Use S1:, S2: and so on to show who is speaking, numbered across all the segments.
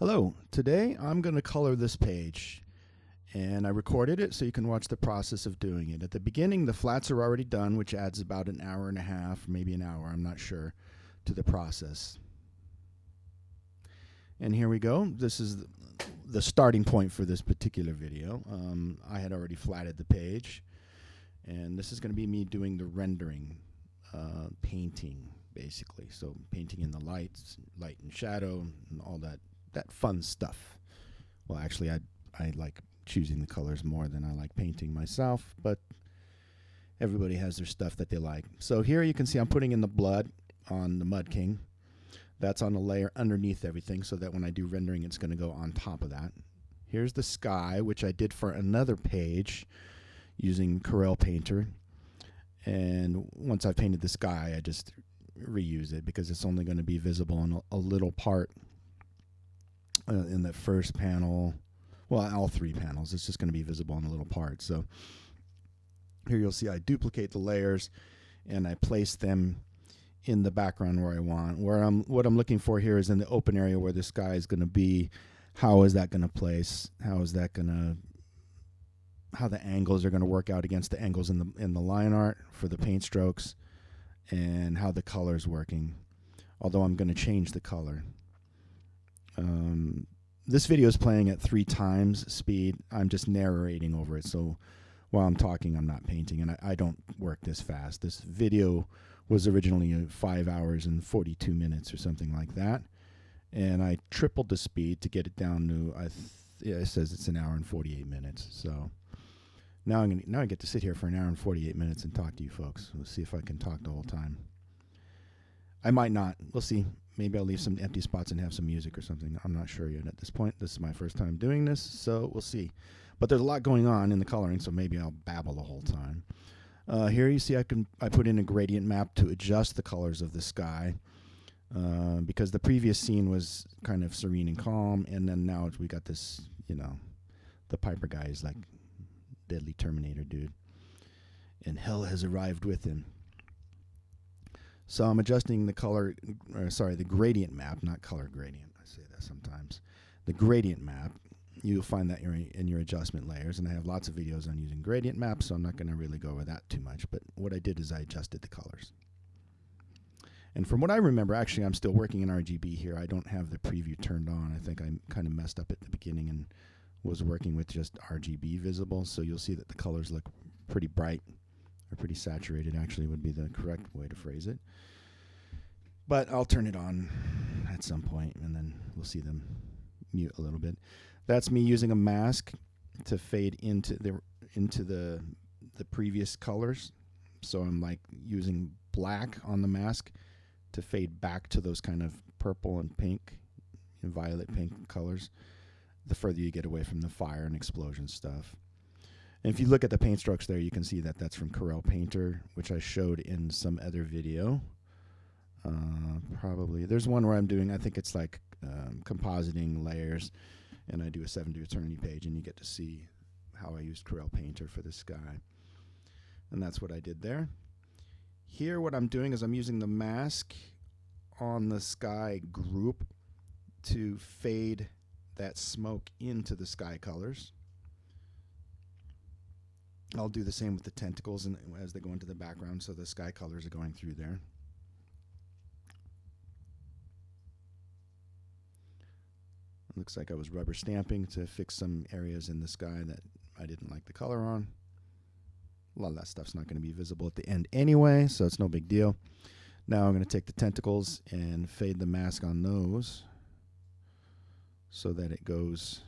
S1: Hello, today I'm going to color this page, and I recorded it so you can watch the process of doing it. At the beginning the flats are already done, which adds about an hour and a half, maybe an hour, I'm not sure, to the process. And here we go. This is the starting point for this particular video. I had already flatted the page, and this is going to be me doing the rendering, painting basically. So painting in the lights, light and shadow, and all that fun stuff. Well, actually, I like choosing the colors more than I like painting myself, but everybody has their stuff that they like. So here you can see I'm putting in the blood on the Mud King. That's on a layer underneath everything, so that when I do rendering, it's going to go on top of that. Here's the sky, which I did for another page using Corel Painter. And once I've painted the sky, I just reuse it because it's only going to be visible in a little part in the first panel. Well, all three panels. It's just going to be visible in a little part. So here you'll see I duplicate the layers and I place them in the background where I want. What I'm looking for here is in the open area where the sky is going to be. How is that going to place? How is that going to, how the angles are going to work out against the angles in the line art for the paint strokes, and how the color is working. Although I'm going to change the color. This video is playing at 3 times speed. I'm just narrating over it, so while I'm talking, I'm not painting, and I don't work this fast. This video was originally 5 hours and 42 minutes or something like that, and I tripled the speed to get it down to it says it's an hour and 48 minutes. So now I get to sit here for an hour and 48 minutes and talk to you folks. We'll see if I can talk the whole time. I might not. We'll see. Maybe I'll leave some empty spots and have some music or something. I'm not sure yet at this point. This is my first time doing this, so we'll see. But there's a lot going on in the coloring, so maybe I'll babble the whole time. Here you see I put in a gradient map to adjust the colors of the sky, because the previous scene was kind of serene and calm, and then now we got this, the Piper guy is like deadly Terminator dude, and hell has arrived with him. So I'm adjusting the the gradient map, not color gradient. I say that sometimes. The gradient map, you'll find that in your adjustment layers, and I have lots of videos on using gradient maps, so I'm not going to really go over that too much. But what I did is I adjusted the colors. And from what I remember, actually, I'm still working in RGB here. I don't have the preview turned on. I think I kind of messed up at the beginning and was working with just RGB visible, so you'll see that the colors look pretty bright. Or pretty saturated, actually, would be the correct way to phrase it. But I'll turn it on at some point, and then we'll see them mute a little bit. That's me using a mask to fade into the previous colors. So I'm like using black on the mask to fade back to those kind of purple and pink and violet pink colors, the further you get away from the fire and explosion stuff. And if you look at the paint strokes there, you can see that that's from Corel Painter, which I showed in some other video. Probably. There's one where I'm doing, I think it's like compositing layers, and I do a 7 to Eternity page, and you get to see how I used Corel Painter for the sky. And that's what I did there. Here what I'm doing is I'm using the mask on the sky group to fade that smoke into the sky colors. I'll do the same with the tentacles and as they go into the background, so the sky colors are going through there. It looks like I was rubber stamping to fix some areas in the sky that I didn't like the color on. A lot of that stuff's not going to be visible at the end anyway, so it's no big deal. Now I'm going to take the tentacles and fade the mask on those so that it goes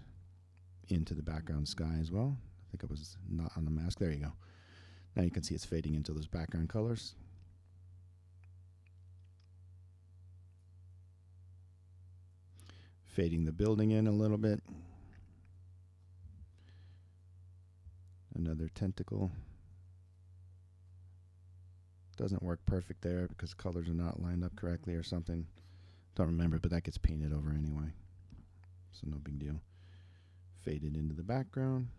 S1: into the background sky as well. I think I was not on the mask. There you go. Now you can see it's fading into those background colors. Fading the building in a little bit. Another tentacle. Doesn't work perfect there because colors are not lined up correctly or something. Don't remember, but that gets painted over anyway. So no big deal. Faded into the background.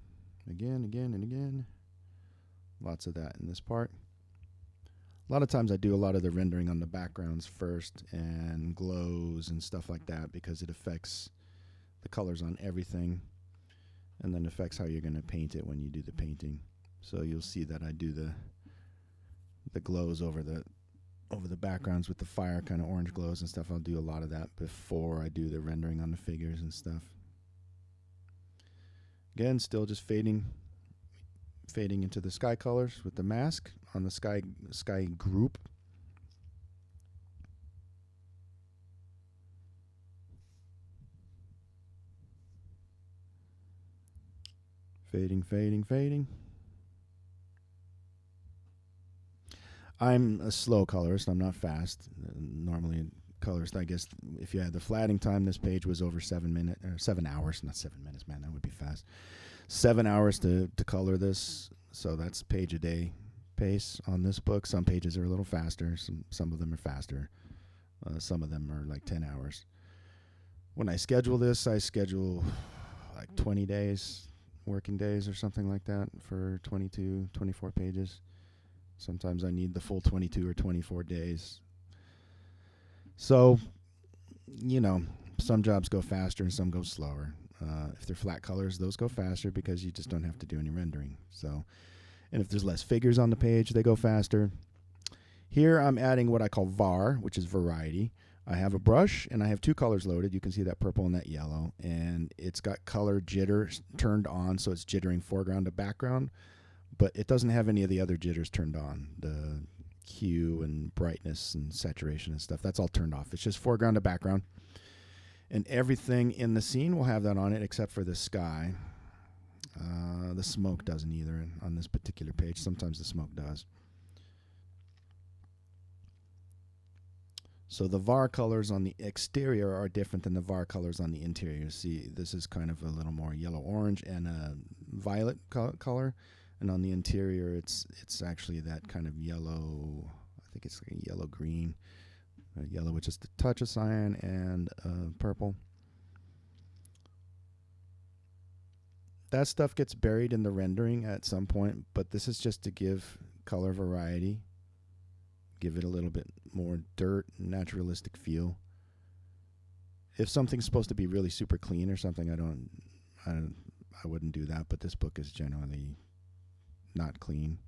S1: Again, again, and again. Lots of that in this part. A lot of times I do a lot of the rendering on the backgrounds first and glows and stuff like that because it affects the colors on everything, and then affects how you're going to paint it when you do the painting. So you'll see that I do the glows over the backgrounds with the fire, kind of orange glows and stuff. I'll do a lot of that before I do the rendering on the figures and stuff. Again, still just fading into the sky colors with the mask on the sky group. Fading. I'm a slow colorist. I'm not fast. Normally, colorist, I guess, if you had the flatting time, this page was over 7 hours. Not 7 minutes, man. That would be fast. 7 hours to color this. So that's page a day pace on this book. Some pages are a little faster. Some of them are faster. Some of them are like 10 hours. When I schedule this, I schedule like 20 days, working days or something like that for 22, 24 pages. Sometimes I need the full 22 or 24 days. So, you know, some jobs go faster and some go slower. If they're flat colors, those go faster because you just don't have to do any rendering. So, and if there's less figures on the page, they go faster. Here I'm adding what I call VAR, which is variety. I have a brush and I have two colors loaded. You can see that purple and that yellow, and it's got color jitter turned on, so it's jittering foreground to background, but it doesn't have any of the other jitters turned on. The hue and brightness and saturation and stuff, that's all turned off. It's just foreground to background. And everything in the scene will have that on it except for the sky. The smoke doesn't either on this particular page. Sometimes the smoke does. So the VAR colors on the exterior are different than the VAR colors on the interior. See, this is kind of a little more yellow-orange and a violet color. And on the interior, it's actually that kind of yellow, I think it's like a yellow-green. Yellow with just a touch of cyan and purple. That stuff gets buried in the rendering at some point, but this is just to give color variety. Give it a little bit more dirt, naturalistic feel. If something's supposed to be really super clean or something, I wouldn't do that, but this book is generally not clean.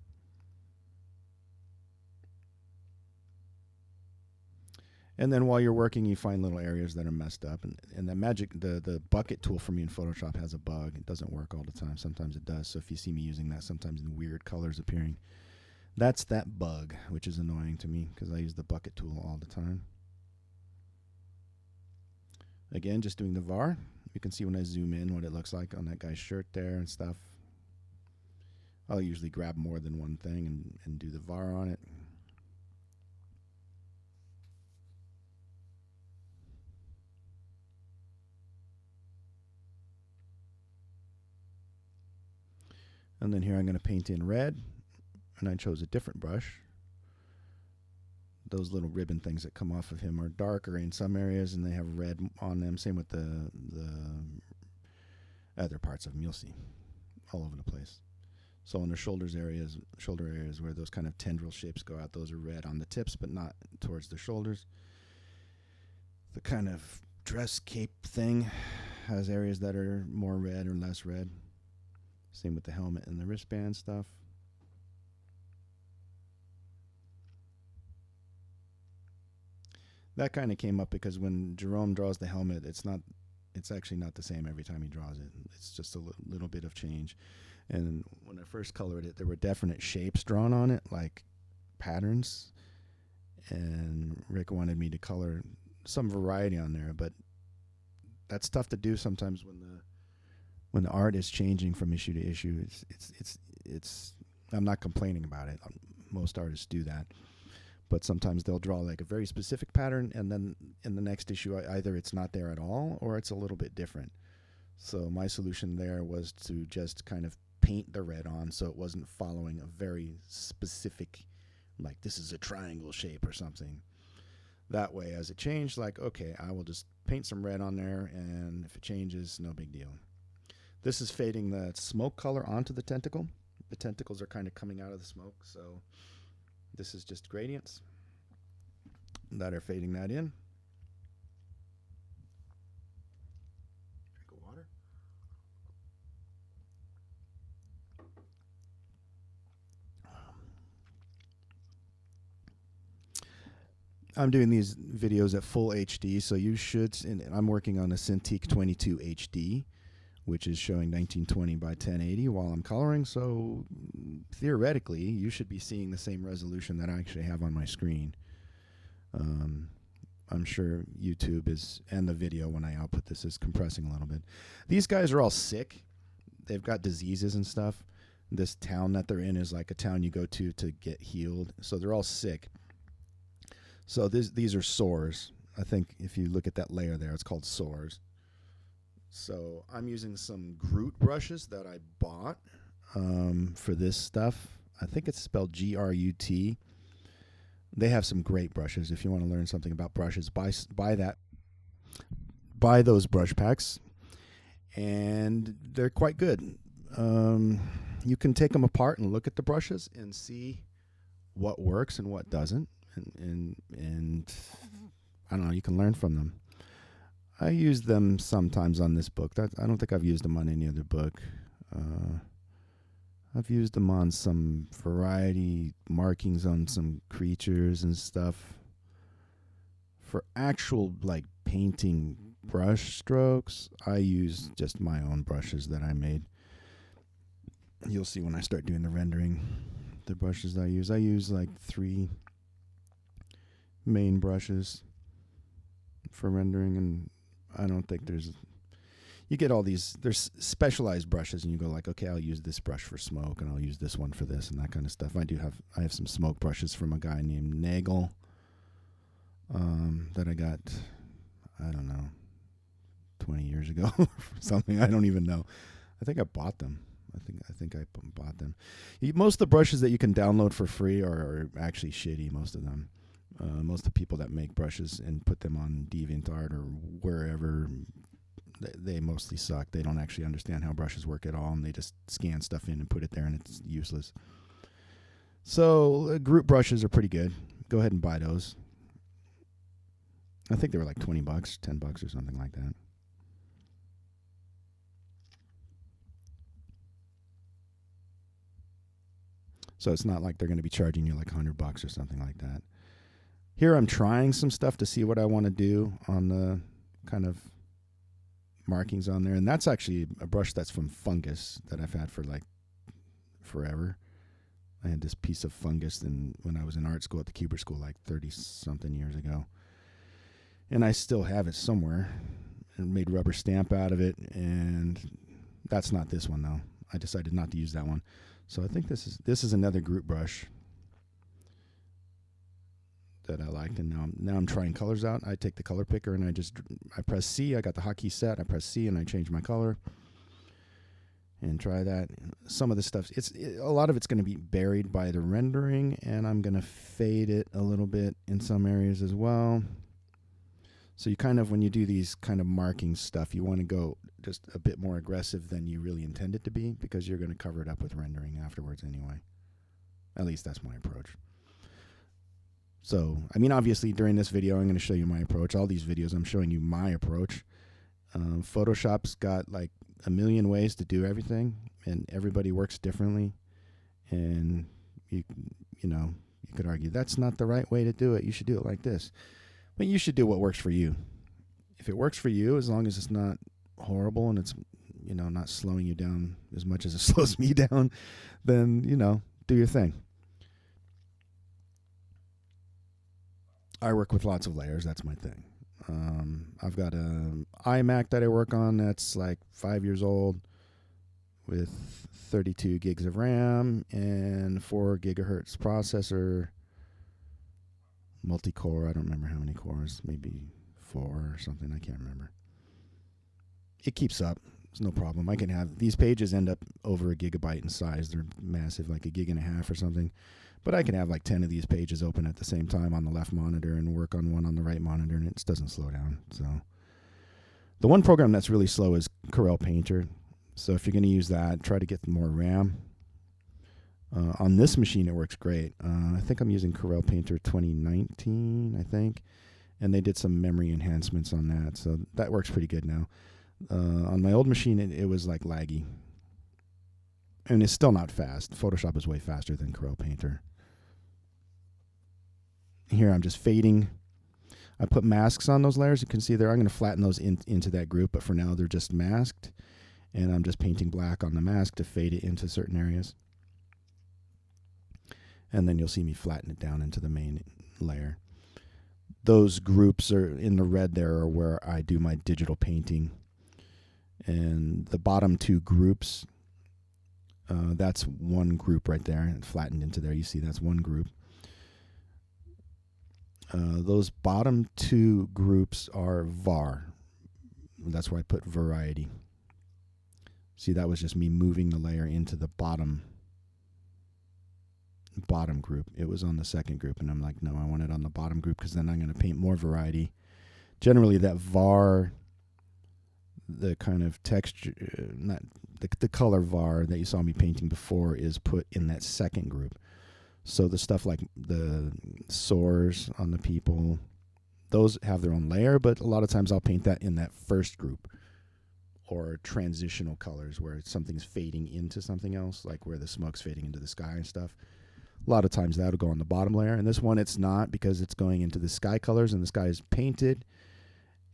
S1: And then while you're working, you find little areas that are messed up. And the bucket tool for me in Photoshop has a bug. It doesn't work all the time. Sometimes it does. So if you see me using that, sometimes in weird colors appearing, that's that bug, which is annoying to me because I use the bucket tool all the time. Again, just doing the VAR. You can see when I zoom in what it looks like on that guy's shirt there and stuff. I'll usually grab more than one thing and do the VAR on it. And then here I'm going to paint in red, and I chose a different brush. Those little ribbon things that come off of him are darker in some areas, and they have red on them. Same with the other parts of him. You'll see all over the place. So in the shoulder areas where those kind of tendril shapes go out, those are red on the tips, but not towards the shoulders. The kind of dress cape thing has areas that are more red or less red. Same with the helmet and the wristband stuff. That kind of came up because when Jerome draws the helmet, it's actually not the same every time he draws it. It's just a little bit of change. And when I first colored it, there were definite shapes drawn on it, like patterns. And Rick wanted me to color some variety on there, but that's tough to do sometimes when the art is changing from issue to issue. It's I'm not complaining about it. Most artists do that. But sometimes they'll draw like a very specific pattern, and then in the next issue, either it's not there at all or it's a little bit different. So my solution there was to just kind of paint the red on so it wasn't following a very specific, like this is a triangle shape or something. That way, as it changed, like, okay, I will just paint some red on there, and if it changes, no big deal. This is fading the smoke color onto the tentacle. The tentacles are kind of coming out of the smoke, so this is just gradients that are fading that in. Go I'm doing these videos at full HD, so you should. And I'm working on a Cintiq 22 HD, which is showing 1920 by 1080 while I'm coloring. So theoretically, you should be seeing the same resolution that I actually have on my screen. I'm sure YouTube is, and the video when I output this is compressing a little bit. These guys are all sick. They've got diseases and stuff. This town that they're in is like a town you go to get healed. So they're all sick. So these are sores. I think if you look at that layer there, it's called sores. So I'm using some Groot brushes that I bought for this stuff. I think it's spelled G-R-U-T. They have some great brushes. If you want to learn something about brushes, buy those brush packs, and they're quite good. You can take them apart and look at the brushes and see what works and what doesn't, and I don't know. You can learn from them. I use them sometimes on this book. I don't think I've used them on any other book. I've used them on some variety markings on some creatures and stuff. For actual like painting brush strokes, I use just my own brushes that I made. You'll see when I start doing the rendering, the brushes I use. I use like 3 main brushes for rendering, and I don't think you get all these, there's specialized brushes, and you go like, okay, I'll use this brush for smoke, and I'll use this one for this, and that kind of stuff. I have some smoke brushes from a guy named Nagel that I got, I don't know, 20 years ago or something. I don't even know. I think I bought them. I think I bought them. Most of the brushes that you can download for free are actually shitty, most of them. Most of the people that make brushes and put them on DeviantArt or wherever, they mostly suck. They don't actually understand how brushes work at all, and they just scan stuff in and put it there, and it's useless. So group brushes are pretty good. Go ahead and buy those. I think they were like $20, $10 or something like that. So it's not like they're going to be charging you like $100 or something like that. Here I'm trying some stuff to see what I want to do on the kind of markings on there. And that's actually a brush that's from fungus that I've had for like forever. I had this piece of fungus when I was in art school at the Cuber School like 30-something years ago. And I still have it somewhere. And made rubber stamp out of it. And that's not this one, though. I decided not to use that one. So I think this is another group brush that I liked, and now I'm trying colors out. I take the color picker and I press C. I got the hotkey set. I press C and I change my color and try that. Some of the stuff, a lot of it's going to be buried by the rendering, and I'm going to fade it a little bit in some areas as well. So you kind of, when you do these kind of marking stuff, you want to go just a bit more aggressive than you really intend it to be, because you're going to cover it up with rendering afterwards anyway. At least that's my approach. So, I mean, obviously during this video, I'm going to show you my approach. All these videos, I'm showing you my approach. Photoshop's got like a million ways to do everything, and everybody works differently. And you could argue that's not the right way to do it. You should do it like this. But you should do what works for you. If it works for you, as long as it's not horrible and it's, not slowing you down as much as it slows me down, then, do your thing. I work with lots of layers. That's my thing. I've got an iMac that I work on that's like 5 years old with 32 gigs of RAM and 4 gigahertz processor. Multi-core, I don't remember how many cores, maybe 4 or something, I can't remember. It keeps up, it's no problem. I can have, these pages end up over 1 gigabyte in size. They're massive, like 1.5 gigs or something. But I can have like 10 of these pages open at the same time on the left monitor and work on one on the right monitor, and it doesn't slow down. So the one program that's really slow is Corel Painter. So if you're going to use that, try to get more RAM. On this machine, it works great. I think I'm using Corel Painter 2019, I think. And they did some memory enhancements on that. So that works pretty good now. On my old machine, it was like laggy. And it's still not fast. Photoshop is way faster than Corel Painter. Here I'm just fading I put masks on those layers. You can see there. I'm going to flatten those into that group, but for now they're just masked. And I'm just painting black on the mask to fade it into certain areas. And then you'll see me flatten it down into the main layer. Those groups are in the red there are where I do my digital painting. And the bottom two groups, that's one group right there, and flattened into there. You see that's one group. Those bottom two groups are var. That's where I put variety. See, that was just me moving the layer into the bottom group. It was on the second group, and I'm like, no, I want it on the bottom group because then I'm going to paint more variety. Generally, that var, the kind of texture, not the color var that you saw me painting before, is put in that second group. So the stuff like the sores on the people, those have their own layer, but a lot of times I'll paint that in that first group. Or transitional colors where something's fading into something else, like where the smoke's fading into the sky and stuff. A lot of times that'll go on the bottom layer. And this one, it's not, because it's going into the sky colors, and the sky is painted.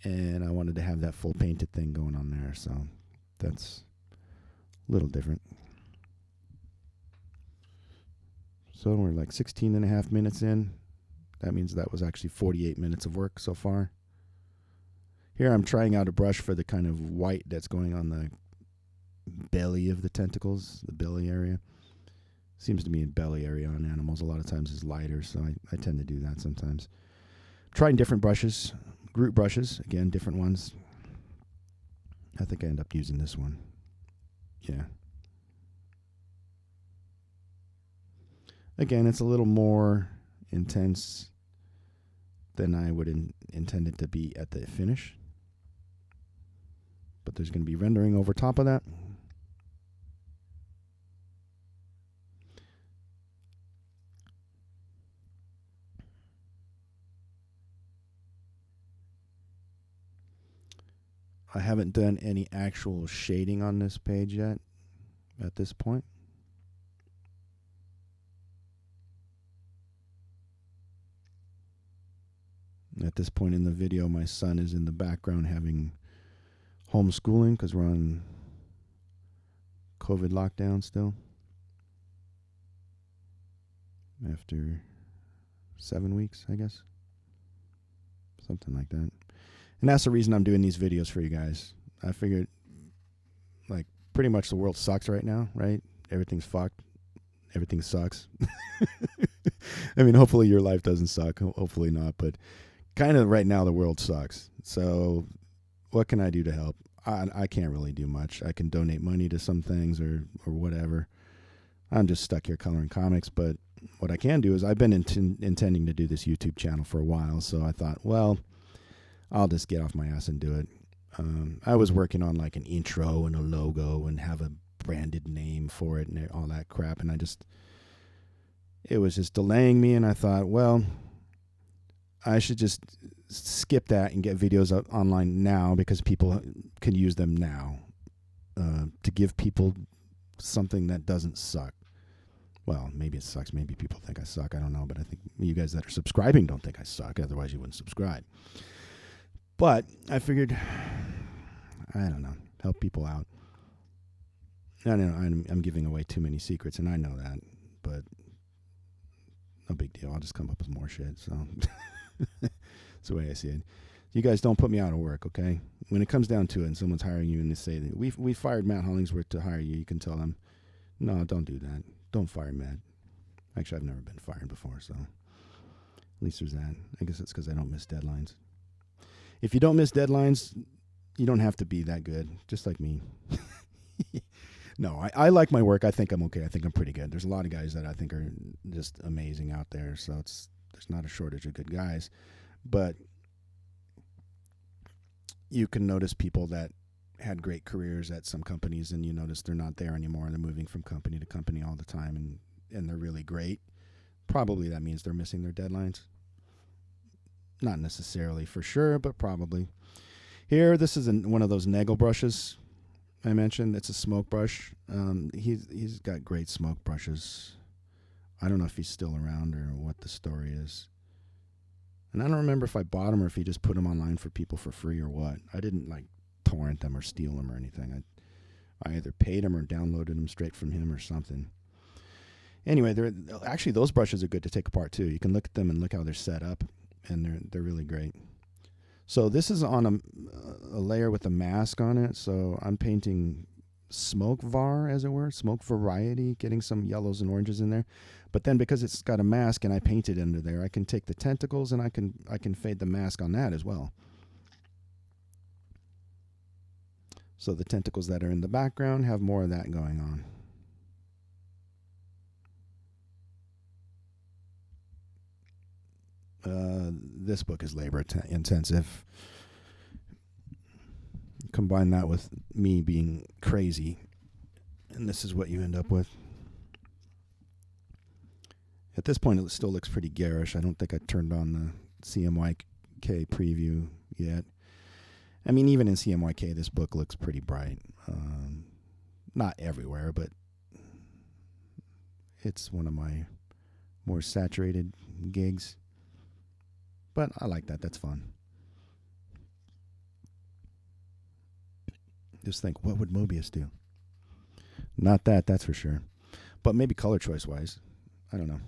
S1: And I wanted to have that full painted thing going on there. So that's a little different. So we're like 16 and a half minutes in. That means that was actually 48 minutes of work so far. Here I'm trying out a brush for the kind of white that's going on the belly of the tentacles, the belly area. Seems to be a belly area on animals. A lot of times is lighter, so I tend to do that sometimes. Trying different brushes, group brushes, again, different ones. I think I end up using this one. Yeah. Again, it's a little more intense than I would intend it to be at the finish. But there's going to be rendering over top of that. I haven't done any actual shading on this page yet at this point. At this point in the video, my son is in the background having homeschooling because we're on COVID lockdown still. After 7 weeks, I guess. Something like that. And that's the reason I'm doing these videos for you guys. I figured, like, pretty much the world sucks right now, right? Everything's fucked. Everything sucks. I mean, hopefully your life doesn't suck. Hopefully not, but kind of right now the world sucks. So what can I do to help? I can't really do much. I can donate money to some things or whatever. I'm just stuck here coloring comics, but what I can do is I've been intending to do this YouTube channel for a while, so I thought, well, I'll just get off my ass and do it. I was working on like an intro and a logo and have a branded name for it and all that crap, and it was just delaying me, and I thought, well, I should just skip that and get videos up online now because people can use them now to give people something that doesn't suck. Well, maybe it sucks. Maybe people think I suck. I don't know. But I think you guys that are subscribing don't think I suck. Otherwise, you wouldn't subscribe. But I figured, I don't know, help people out. I don't know. I'm giving away too many secrets, and I know that. But no big deal. I'll just come up with more shit. So that's the way I see it. You guys don't put me out of work, okay? When it comes down to it and someone's hiring you and they say, that we fired Matt Hollingsworth to hire you, you can tell them, no, don't do that. Don't fire Matt. Actually, I've never been fired before, so at least there's that. I guess it's because I don't miss deadlines. If you don't miss deadlines, you don't have to be that good, just like me. No, I like my work. I think I'm okay. I think I'm pretty good. There's a lot of guys that I think are just amazing out there, so there's not a shortage of good guys. But you can notice people that had great careers at some companies, and you notice they're not there anymore, and they're moving from company to company all the time, and they're really great. Probably that means they're missing their deadlines. Not necessarily for sure, but probably. Here, this is one of those Nagel brushes I mentioned. It's a smoke brush. He's got great smoke brushes. I don't know if he's still around or what the story is. And I don't remember if I bought them or if he just put them online for people for free or what. I didn't like torrent them or steal them or anything. I either paid them or downloaded them straight from him or something. Anyway, actually those brushes are good to take apart too. You can look at them and look how they're set up, and they're really great. So this is on a layer with a mask on it. So I'm painting smoke var, as it were, smoke variety, getting some yellows and oranges in there. But then because it's got a mask and I painted under there, I can take the tentacles and I can fade the mask on that as well. So the tentacles that are in the background have more of that going on. This book is labor intensive. Combine that with me being crazy, and this is what you end up with. At this point, it still looks pretty garish. I don't think I turned on the CMYK preview yet. I mean, even in CMYK, this book looks pretty bright. Not everywhere, but it's one of my more saturated gigs. But I like that. That's fun. Just think, what would Mobius do? Not that, that's for sure. But maybe color choice-wise. I don't know.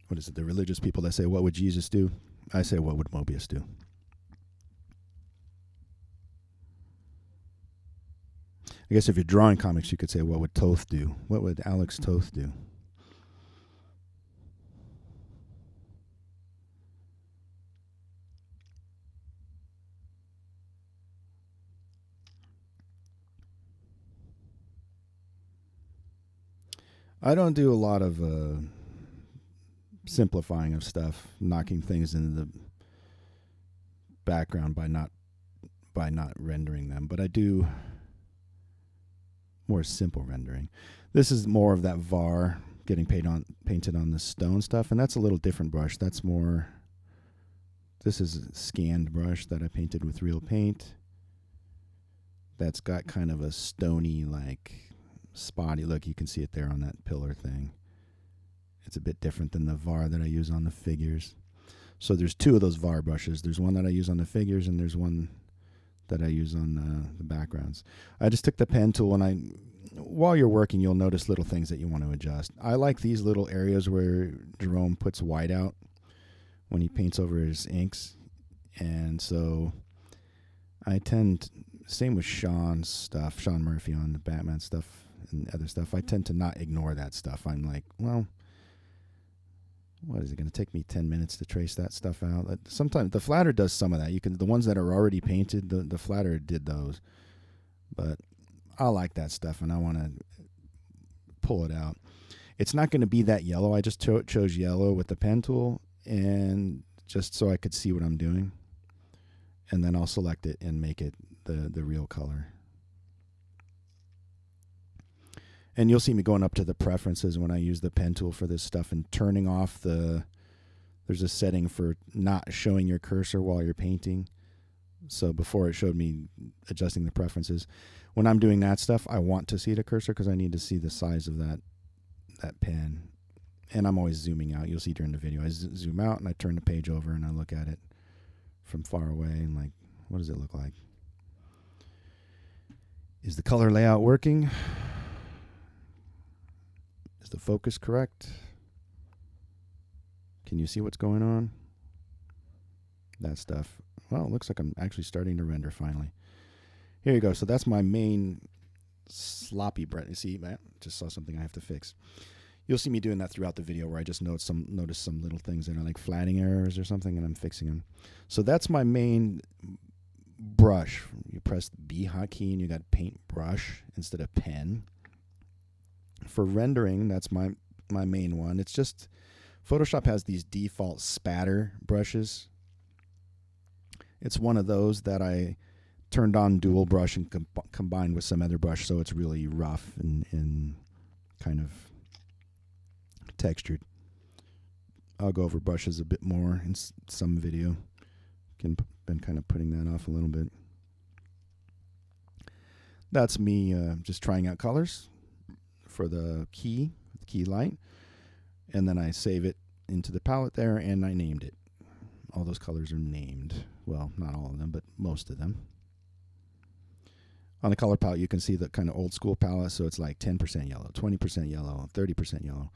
S1: What is it? The religious people that say, what would Jesus do? I say, what would Mobius do? I guess if you're drawing comics, you could say, what would Toth do? What would Alex Toth do? I don't do a lot of simplifying of stuff, knocking things into the background by not rendering them, but I do more simple rendering. This is more of that var getting painted on the stone stuff, and that's a little different brush. That's more, this is a scanned brush that I painted with real paint. That's got kind of a stony, like spotty look. You can see it there on that pillar thing. It's a bit different than the var that I use on the figures. So there's two of those var brushes. There's one that I use on the figures, and there's one that I use on the backgrounds. I just took the pen tool, and while you're working, you'll notice little things that you want to adjust. I like these little areas where Jerome puts white out when he paints over his inks. And so I tend, same with Sean's stuff, Sean Murphy on the Batman stuff and other stuff, I tend to not ignore that stuff. I'm like, well, what is it going to take me 10 minutes to trace that stuff out? Sometimes the flatter does some of that. You can, the ones that are already painted, the flatter did those. But I like that stuff, and I want to pull it out. It's not going to be that yellow. I just chose yellow with the pen tool, and just so I could see what I'm doing. And then I'll select it and make it the real color. And you'll see me going up to the preferences when I use the pen tool for this stuff and turning off there's a setting for not showing your cursor while you're painting. So before it showed me adjusting the preferences. When I'm doing that stuff, I want to see the cursor because I need to see the size of that pen. And I'm always zooming out. You'll see during the video. I zoom out and I turn the page over and I look at it from far away and like, what does it look like? Is the color layout working? Is the focus correct? Can you see what's going on? That stuff. Well, it looks like I'm actually starting to render finally. Here you go. So that's my main sloppy bread. You see, man, just saw something I have to fix. You'll see me doing that throughout the video where I just notice some little things that are like flatting errors or something, and I'm fixing them. So that's my main brush. You press the B hotkey and you got paint brush instead of pen. For rendering, that's my main one. It's just Photoshop has these default spatter brushes. It's one of those that I turned on dual brush and combined with some other brush, so it's really rough and kind of textured. I'll go over brushes a bit more in some video. Been kind of putting that off a little bit. That's me just trying out colors for the key light, and then I save it into the palette there, and I named it. All those colors are named. Well, not all of them, but most of them. On the color palette, you can see the kind of old school palette, so it's like 10% yellow, 20% yellow, 30% yellow.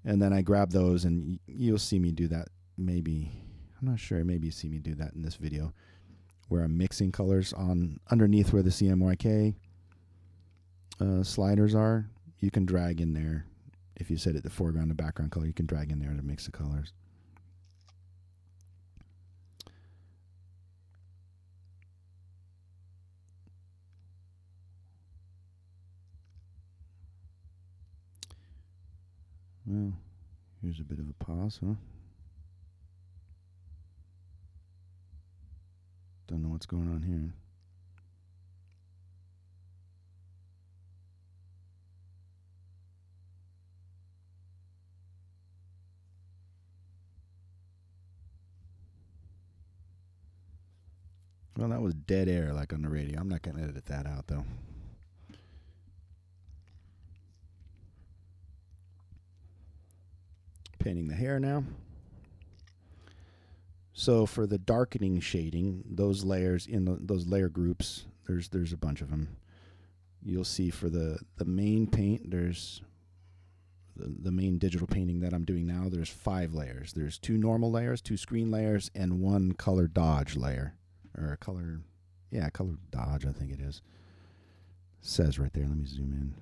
S1: And then I grab those, and you'll see me do that maybe, I'm not sure, maybe you see me do that in this video, where I'm mixing colors on underneath where the CMYK sliders are. You can drag in there. If you set it to foreground and background color, you can drag in there to mix the colors. Well, here's a bit of a pause, huh? Don't know what's going on here. Well, that was dead air like on the radio. I'm not going to edit that out, though. Painting the hair now. So for the darkening shading, those layers in those layer groups, there's a bunch of them. You'll see for the main paint, there's the main digital painting that I'm doing now, there's 5 layers. There's 2 normal layers, 2 screen layers, and 1 color dodge layer. Or color dodge, I think it is. It says right there. Let me zoom in.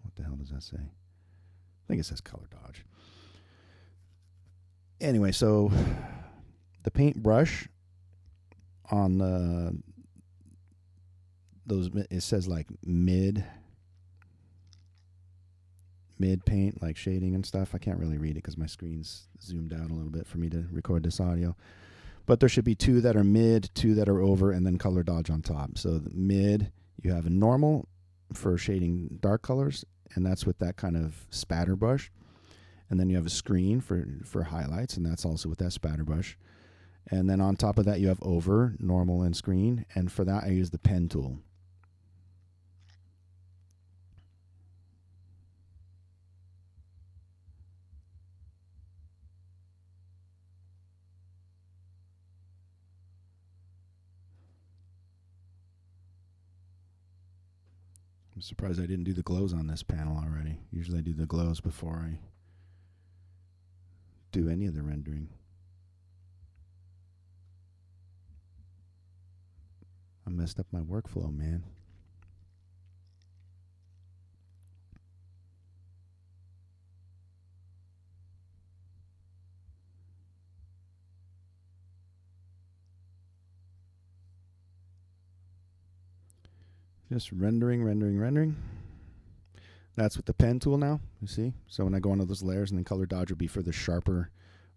S1: What the hell does that say? I think it says color dodge. Anyway, so the paintbrush on those, it says like mid paint, like shading and stuff. I can't really read it because my screen's zoomed out a little bit for me to record this audio. But there should be 2 that are mid, 2 that are over, and then color dodge on top. So the mid, you have a normal for shading dark colors, and that's with that kind of spatter brush. And then you have a screen for highlights, and that's also with that spatter brush. And then on top of that, you have over, normal, and screen. And for that, I use the pen tool. I'm surprised I didn't do the glows on this panel already. Usually I do the glows before I do any of the rendering. I messed up my workflow, man. Just rendering. That's with the pen tool now, you see? So when I go onto those layers, and then color dodge will be for the sharper,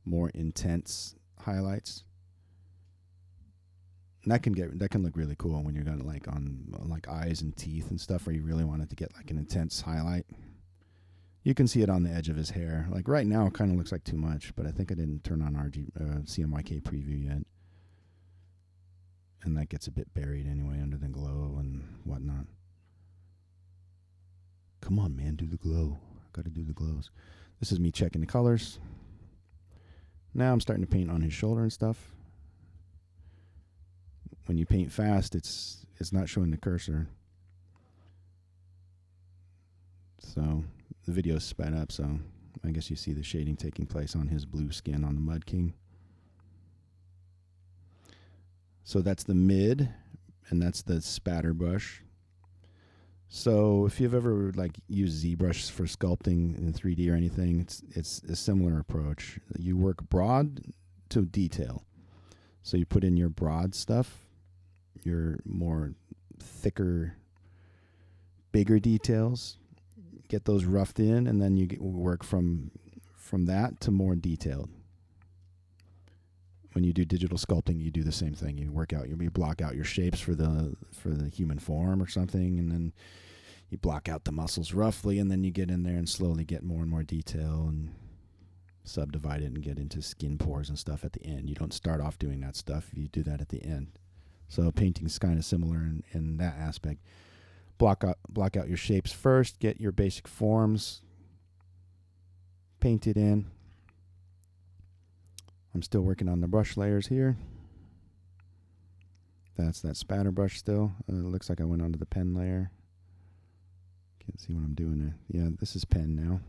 S1: more intense highlights. And that can look really cool when you're going like on like eyes and teeth and stuff, where you really want it to get like an intense highlight. You can see it on the edge of his hair. Like right now, it kind of looks like too much, but I think I didn't turn on CMYK preview yet. And that gets a bit buried anyway under the glow and whatnot. Come on, man, do the glow. Got to do the glows. This is me checking the colors. Now I'm starting to paint on his shoulder and stuff. When you paint fast, it's not showing the cursor. So the video's sped up, so I guess you see the shading taking place on his blue skin on the Mud King. So that's the mid, and that's the spatter brush. So if you've ever like used ZBrush for sculpting in 3D or anything, it's a similar approach. You work broad to detail. So you put in your broad stuff, your more thicker, bigger details, get those roughed in, and then you work from that to more detailed. When you do digital sculpting, you do the same thing. You block out your shapes for the human form or something, and then you block out the muscles roughly, and then you get in there and slowly get more and more detail and subdivide it and get into skin pores and stuff at the end. You don't start off doing that stuff. You do that at the end. So painting's kind of similar in that aspect. block out your shapes first. Get your basic forms painted in. I'm still working on the brush layers here. That's that spatter brush still. It looks like I went onto the pen layer. Can't see what I'm doing there. Yeah, this is pen now.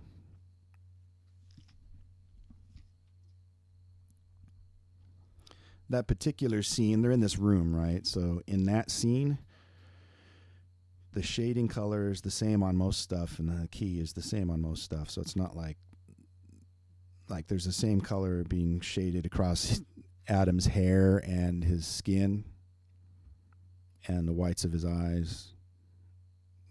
S1: That particular scene, they're in this room, right? So in that scene, the shading color is the same on most stuff, and the key is the same on most stuff. So it's not like there's the same color being shaded across Adam's hair and his skin and the whites of his eyes.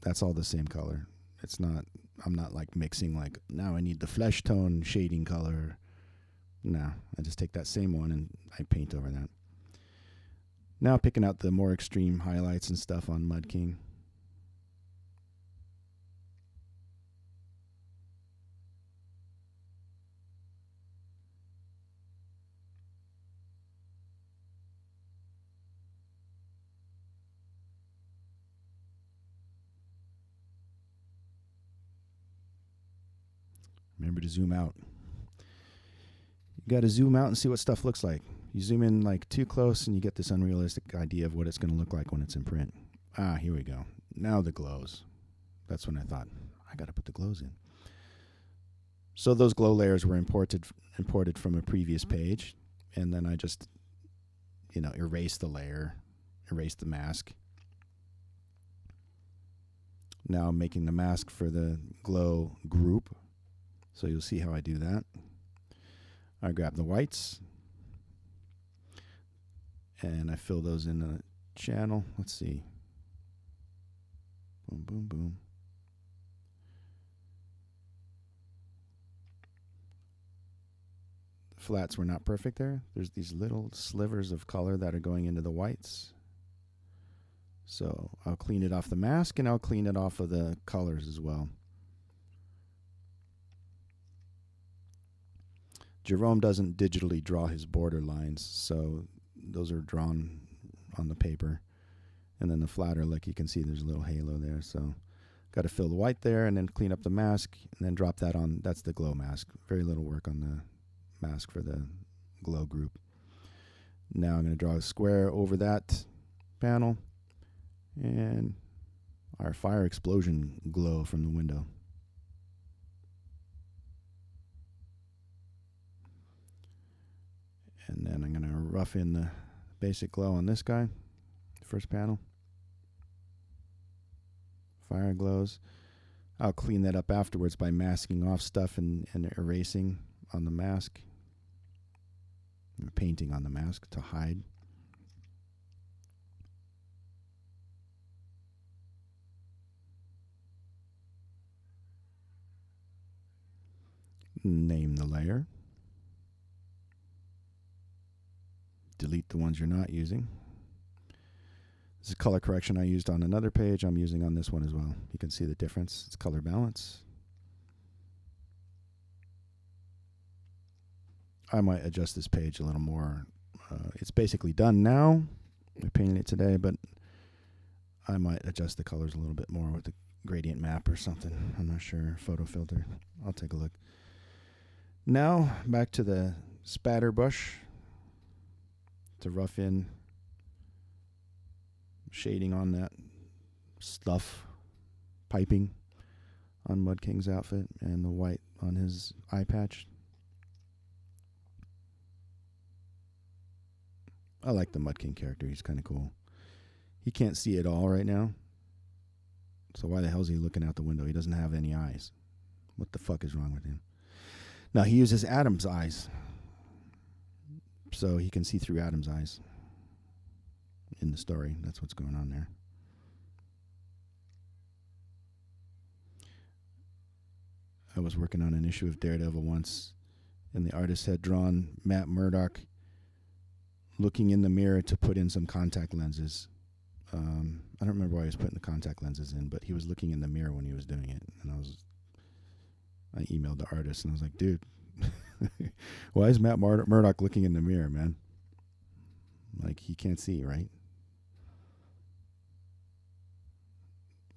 S1: That's all the same color. It's not, I'm not like mixing like, now I need the flesh tone shading color. No, I just take that same one and I paint over that. Now picking out the more extreme highlights and stuff on Mud King. Remember to zoom out. You got to zoom out and see what stuff looks like. You zoom in like too close and you get this unrealistic idea of what it's going to look like when it's in print. Ah, here we go. Now the glows. That's when I thought, I got to put the glows in. So those glow layers were imported from a previous page, and then I just, erase the layer, erase the mask. Now I'm making the mask for the glow group. So you'll see how I do that. I grab the whites and I fill those in the channel. Let's see. Boom, boom, boom. The flats were not perfect there. There's these little slivers of color that are going into the whites. So I'll clean it off the mask and I'll clean it off of the colors as well. Jerome doesn't digitally draw his border lines, so those are drawn on the paper. And then the flatter, like you can see, there's a little halo there. So got to fill the white there and then clean up the mask and then drop that on. That's the glow mask. Very little work on the mask for the glow group. Now I'm going to draw a square over that panel and our fire explosion glow from the window. And then I'm going to rough in the basic glow on this guy, the first panel. Fire glows. I'll clean that up afterwards by masking off stuff and erasing on the mask. Painting on the mask to hide. Name the layer. Delete the ones you're not using. This is color correction I used on another page. I'm using on this one as well. You can see the difference. It's color balance. I might adjust this page a little more. It's basically done now. I painted it today, but I might adjust the colors a little bit more with the gradient map or something. I'm not sure. Photo filter. I'll take a look. Now back to the spatter brush to rough in shading on that stuff, piping on Mud King's outfit and the white on his eye patch. I like the Mud King character. He's kind of cool. He can't see it all right now. So why the hell is he looking out the window? He doesn't have any eyes. What the fuck is wrong with him? Now he uses Adam's eyes. So he can see through Adam's eyes in the story. That's what's going on there. I was working on an issue of Daredevil once, and the artist had drawn Matt Murdock looking in the mirror to put in some contact lenses. I don't remember why he was putting the contact lenses in, but he was looking in the mirror when he was doing it. And I emailed the artist, and I was like, dude, why is Matt Murdock looking in the mirror, man? Like, he can't see, right?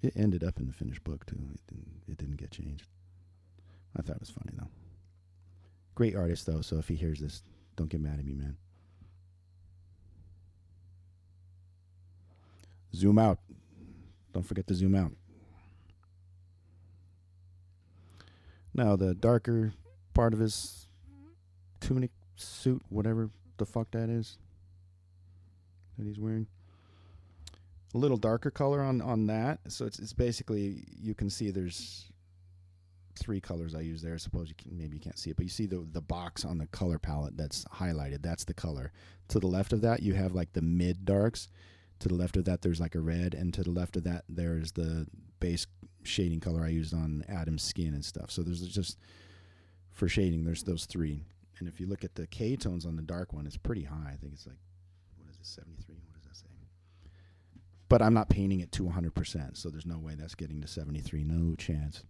S1: It ended up in the finished book too. It didn't get changed. I thought it was funny though. Great artist though, so if he hears this, don't get mad at me, man. Zoom out. Don't forget to zoom out. Now the darker part of his tunic suit, whatever the fuck that is that he's wearing. A little darker color on that. So it's basically, you can see there's 3 colors I use there. I suppose maybe you can't see it, but you see the box on the color palette that's highlighted. That's the color. To the left of that, you have like the mid darks. To the left of that, there's like a red, and to the left of that, there's the base shading color I used on Adam's skin and stuff. So there's just, for shading, there's those 3. And if you look at the K tones on the dark one, it's pretty high. I think it's like, what is it, 73? What does that say? But I'm not painting it to 100%, so there's no way that's getting to 73. No chance.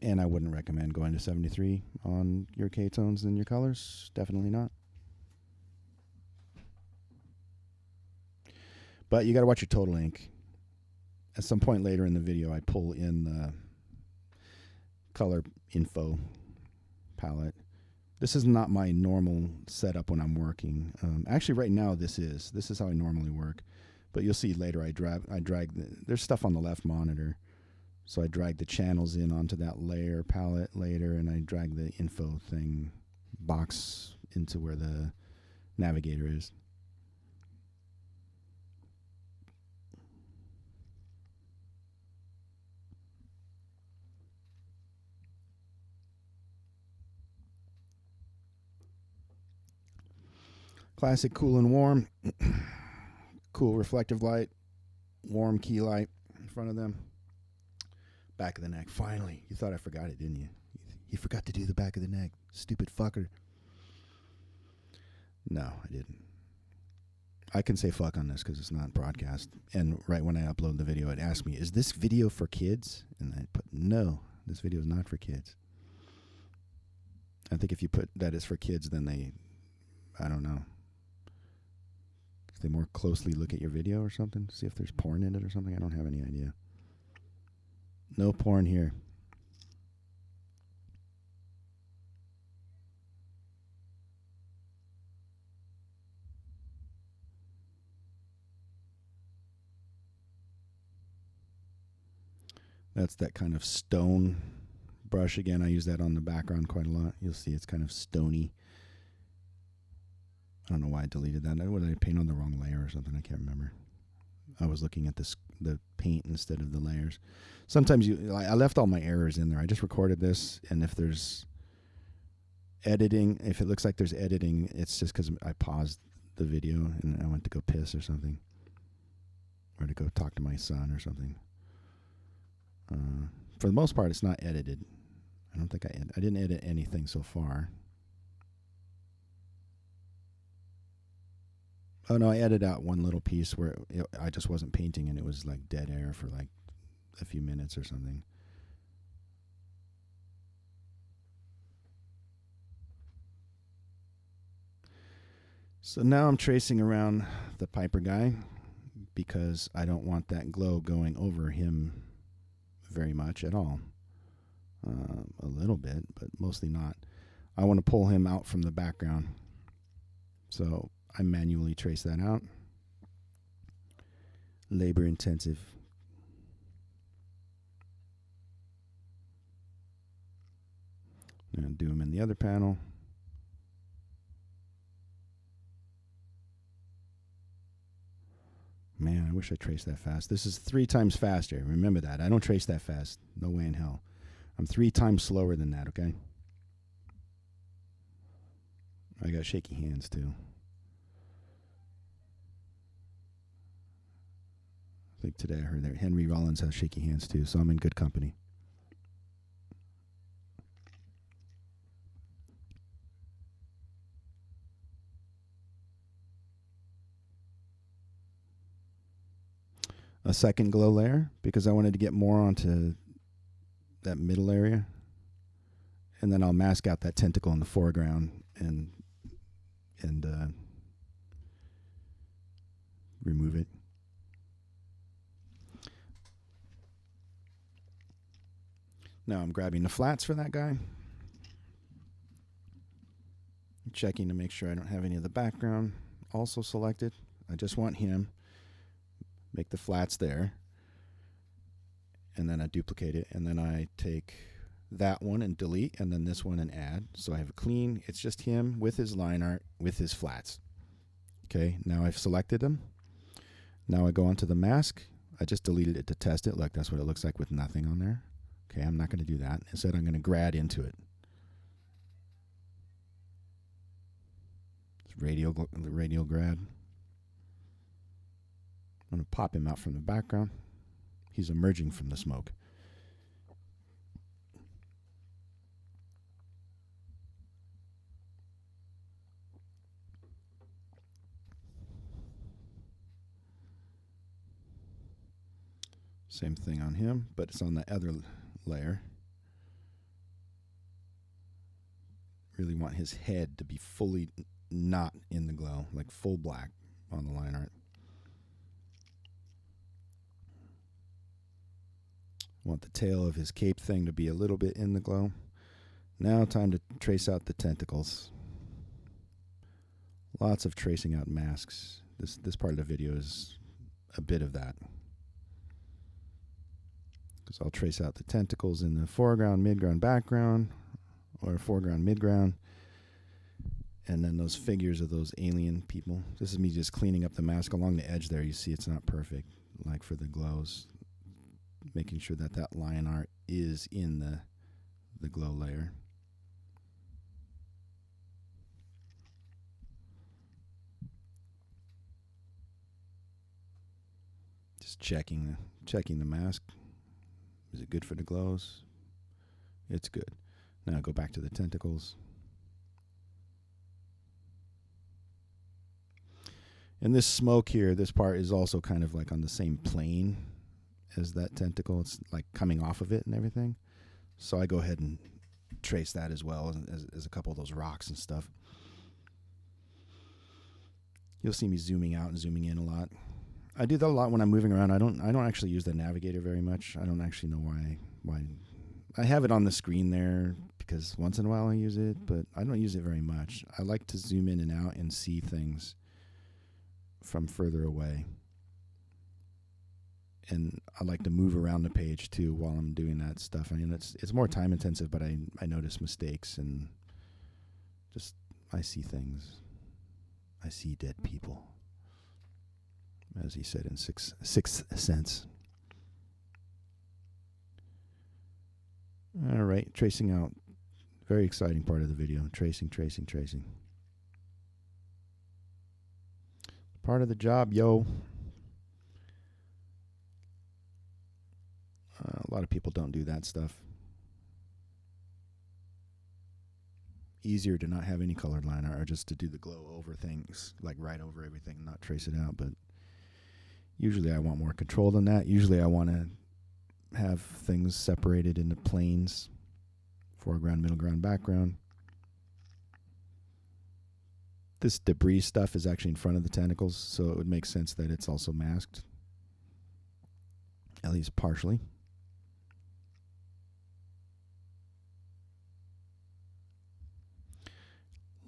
S1: And I wouldn't recommend going to 73 on your K-tones and your colors. Definitely not. But you got to watch your total ink. At some point later in the video, I pull in the color info palette. This is not my normal setup when I'm working. Actually, right now, this is how I normally work. But you'll see later, I drag there's stuff on the left monitor. So I drag the channels in onto that layer palette later, and I drag the info thing box into where the navigator is. Classic cool and warm. Cool reflective light. Warm key light in front of them. Back of the neck. Finally. You thought I forgot it, didn't you? You forgot to do the back of the neck. Stupid fucker. No, I didn't. I can say fuck on this because it's not broadcast. And right when I upload the video, it asked me, is this video for kids? And I put, no, this video is not for kids. I think if you put that is for kids, then I don't know. If they more closely look at your video or something, see if there's porn in it or something. I don't have any idea. No porn here. That's that kind of stone brush again. I use that on the background quite a lot. You'll see it's kind of stony. I don't know why I deleted that. Did I paint on the wrong layer or something? I can't remember. I was looking at the paint instead of the layers. Sometimes I left all my errors in there. I just recorded this, and if there's editing, if it looks like there's editing, it's just because I paused the video and I went to go piss or something, or to go talk to my son or something. For the most part, it's not edited. I don't think I didn't edit anything so far. Oh no, I edited out one little piece where I just wasn't painting and it was like dead air for like a few minutes or something. So now I'm tracing around the Piper guy because I don't want that glow going over him very much at all. A little bit, but mostly not. I want to pull him out from the background. So I manually trace that out. Labor intensive. I'm going to do them in the other panel. Man, I wish I traced that fast. This is 3 times faster. Remember that. I don't trace that fast. No way in hell. I'm 3 times slower than that, okay? I got shaky hands, too. I think today I heard that Henry Rollins has shaky hands, too, so I'm in good company. A second glow layer because I wanted to get more onto that middle area, and then I'll mask out that tentacle in the foreground and remove it. Now I'm grabbing the flats for that guy. Checking to make sure I don't have any of the background also selected. I just want him. Make the flats there. And then I duplicate it. And then I take that one and delete. And then this one and add. So I have a clean. It's just him with his line art with his flats. Okay, now I've selected them. Now I go onto the mask. I just deleted it to test it. Look, that's what it looks like with nothing on there. Okay, I'm not going to do that. Instead, I'm going to grad into it. It's radial grad. I'm going to pop him out from the background. He's emerging from the smoke. Same thing on him, but it's on the other layer. Really want his head to be fully not in the glow, like full black on the line art. Want the tail of his cape thing to be a little bit in the glow. Now time to trace out the tentacles. Lots of tracing out masks. This part of the video is a bit of that. Because I'll trace out the tentacles in the foreground, midground, background, or foreground, midground, and then those figures of those alien people. This is me just cleaning up the mask along the edge there. You see it's not perfect, like for the glows. Making sure that that line art is in the glow layer. Just checking the mask. Is it good for the glows? It's good. Now go back to the tentacles. And this smoke here, this part is also kind of like on the same plane as that tentacle. It's like coming off of it and everything. So I go ahead and trace that as well as a couple of those rocks and stuff. You'll see me zooming out and zooming in a lot. I do that a lot when I'm moving around. I don't actually use the navigator very much. I don't actually know why. I have it on the screen there because once in a while I use it, but I don't use it very much. I like to zoom in and out and see things from further away. And I like to move around the page too while I'm doing that stuff. I mean, it's more time intensive, but I notice mistakes and just I see things. I see dead people, as he said in Sixth Sense. All right, tracing out. Very exciting part of the video. Tracing. Part of the job, yo. A lot of people don't do that stuff. Easier to not have any colored line art or just to do the glow over things, like right over everything and not trace it out. But usually I want more control than that. Usually I want to have things separated into planes, foreground, middle ground, background. This debris stuff is actually in front of the tentacles, so it would make sense that it's also masked, at least partially.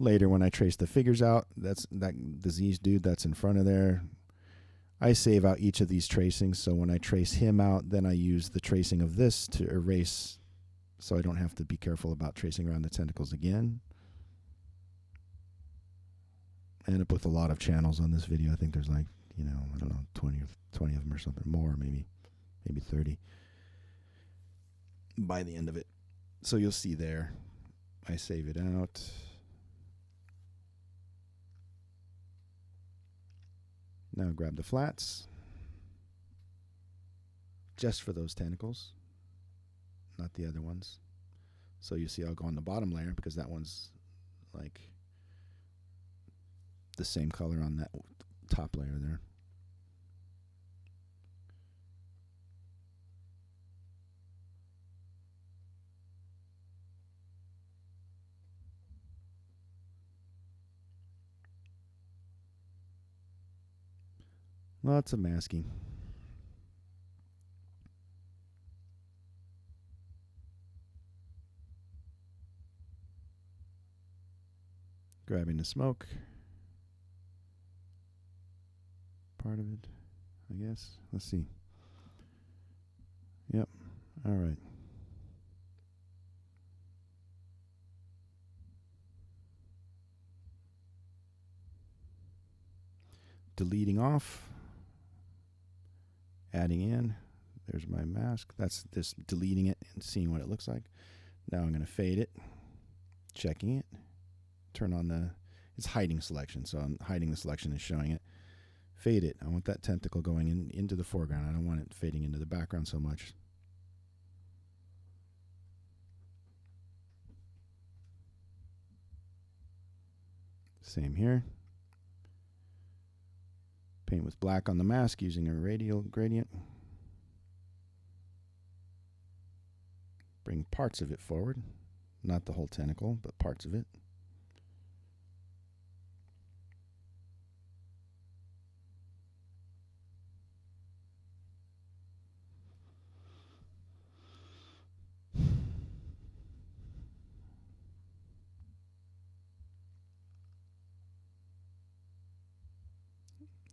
S1: Later, when I trace the figures out, that's that diseased dude that's in front of there. I save out each of these tracings, so when I trace him out, then I use the tracing of this to erase, so I don't have to be careful about tracing around the tentacles again. I end up with a lot of channels on this video. I think there's like, I don't know, 20 of them or something more, maybe 30 by the end of it. So you'll see there, I save it out. Now grab the flats, just for those tentacles, not the other ones. So you see I'll go on the bottom layer because that one's like the same color on that top layer there. Lots of masking. Grabbing the smoke. Part of it, I guess. Let's see. Yep. All right. Deleting off. Adding in. There's my mask. That's just deleting it and seeing what it looks like. Now I'm going to fade it. Checking it. Turn on the, it's hiding selection. So I'm hiding the selection and showing it. Fade it. I want that tentacle going into the foreground. I don't want it fading into the background so much. Same here. Paint with black on the mask using a radial gradient. Bring parts of it forward. Not the whole tentacle, but parts of it.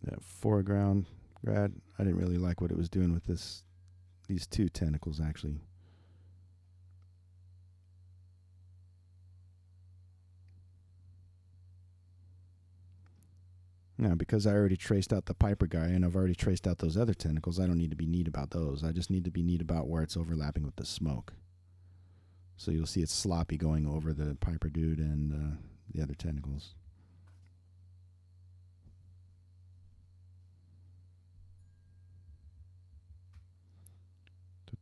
S1: That foreground grad, I didn't really like what it was doing with these two tentacles actually. Now, because I already traced out the Piper guy and I've already traced out those other tentacles, I don't need to be neat about those. I just need to be neat about where it's overlapping with the smoke. So you'll see it's sloppy going over the Piper dude and the other tentacles.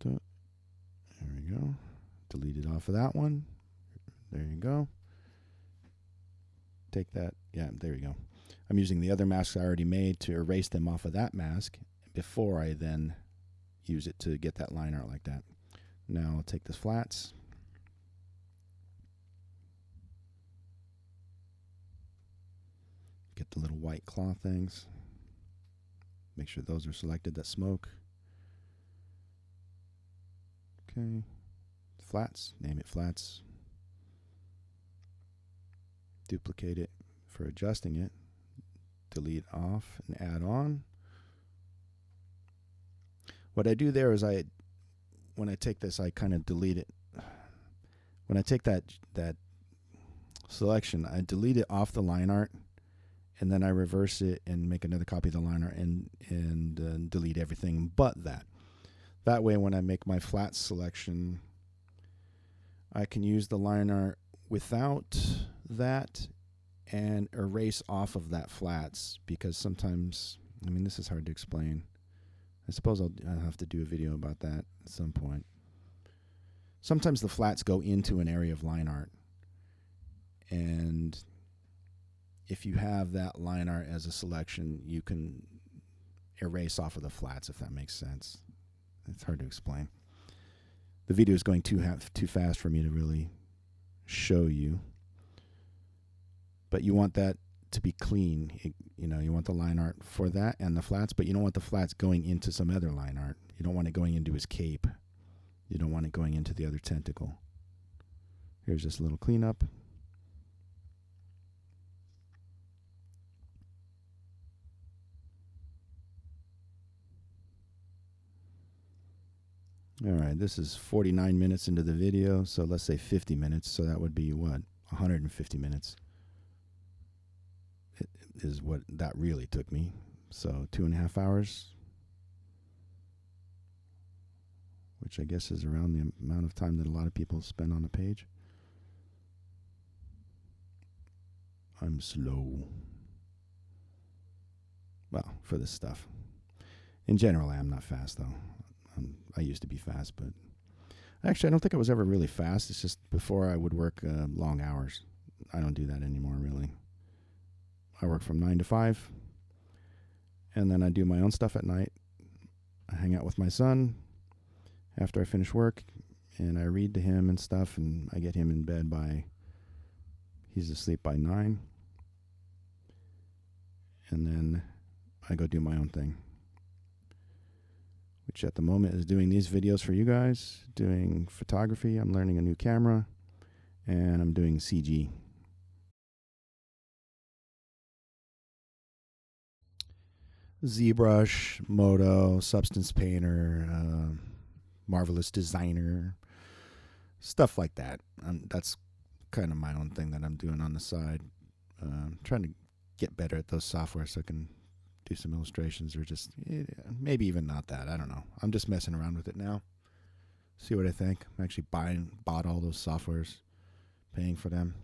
S1: There we go. Delete it off of that one. There you go. Take that. Yeah, there you go. I'm using the other masks I already made to erase them off of that mask before I then use it to get that line art like that. Now I'll take the flats. Get the little white claw things. Make sure those are selected that smoke. Okay. Flats. Name it flats. Duplicate it for adjusting it. Delete off and add on. What I do there is when I take this, I kind of delete it. When I take that selection, I delete it off the line art, and then I reverse it and make another copy of the line art and delete everything but that. That way, when I make my flat selection, I can use the line art without that and erase off of that flats, because sometimes, I mean, this is hard to explain. I suppose I'll have to do a video about that at some point. Sometimes the flats go into an area of line art, and if you have that line art as a selection, you can erase off of the flats, if that makes sense. It's hard to explain. The video is going too fast for me to really show you. But you want that to be clean. You want the line art for that and the flats, but you don't want the flats going into some other line art. You don't want it going into his cape. You don't want it going into the other tentacle. Here's this little cleanup. All right, this is 49 minutes into the video, so let's say 50 minutes. So that would be what? 150 minutes. Is what that really took me. So 2.5 hours, which I guess is around the amount of time that a lot of people spend on a page. I'm slow. Well, for this stuff. In general, I am not fast, though. I used to be fast, but actually, I don't think I was ever really fast. It's just before I would work long hours. I don't do that anymore, really. I work from 9 to 5, and then I do my own stuff at night. I hang out with my son after I finish work, and I read to him and stuff, and I get him in bed he's asleep by 9. And then I go do my own thing, which at the moment is doing these videos for you guys, doing photography. I'm learning a new camera, and I'm doing CG. ZBrush, Moto, Substance Painter, Marvelous Designer, stuff like that. That's kind of my own thing that I'm doing on the side. Trying to get better at those software so I can do some illustrations, or just maybe even not that. I don't know. I'm just messing around with it now. See what I think. I'm actually bought all those softwares, paying for them.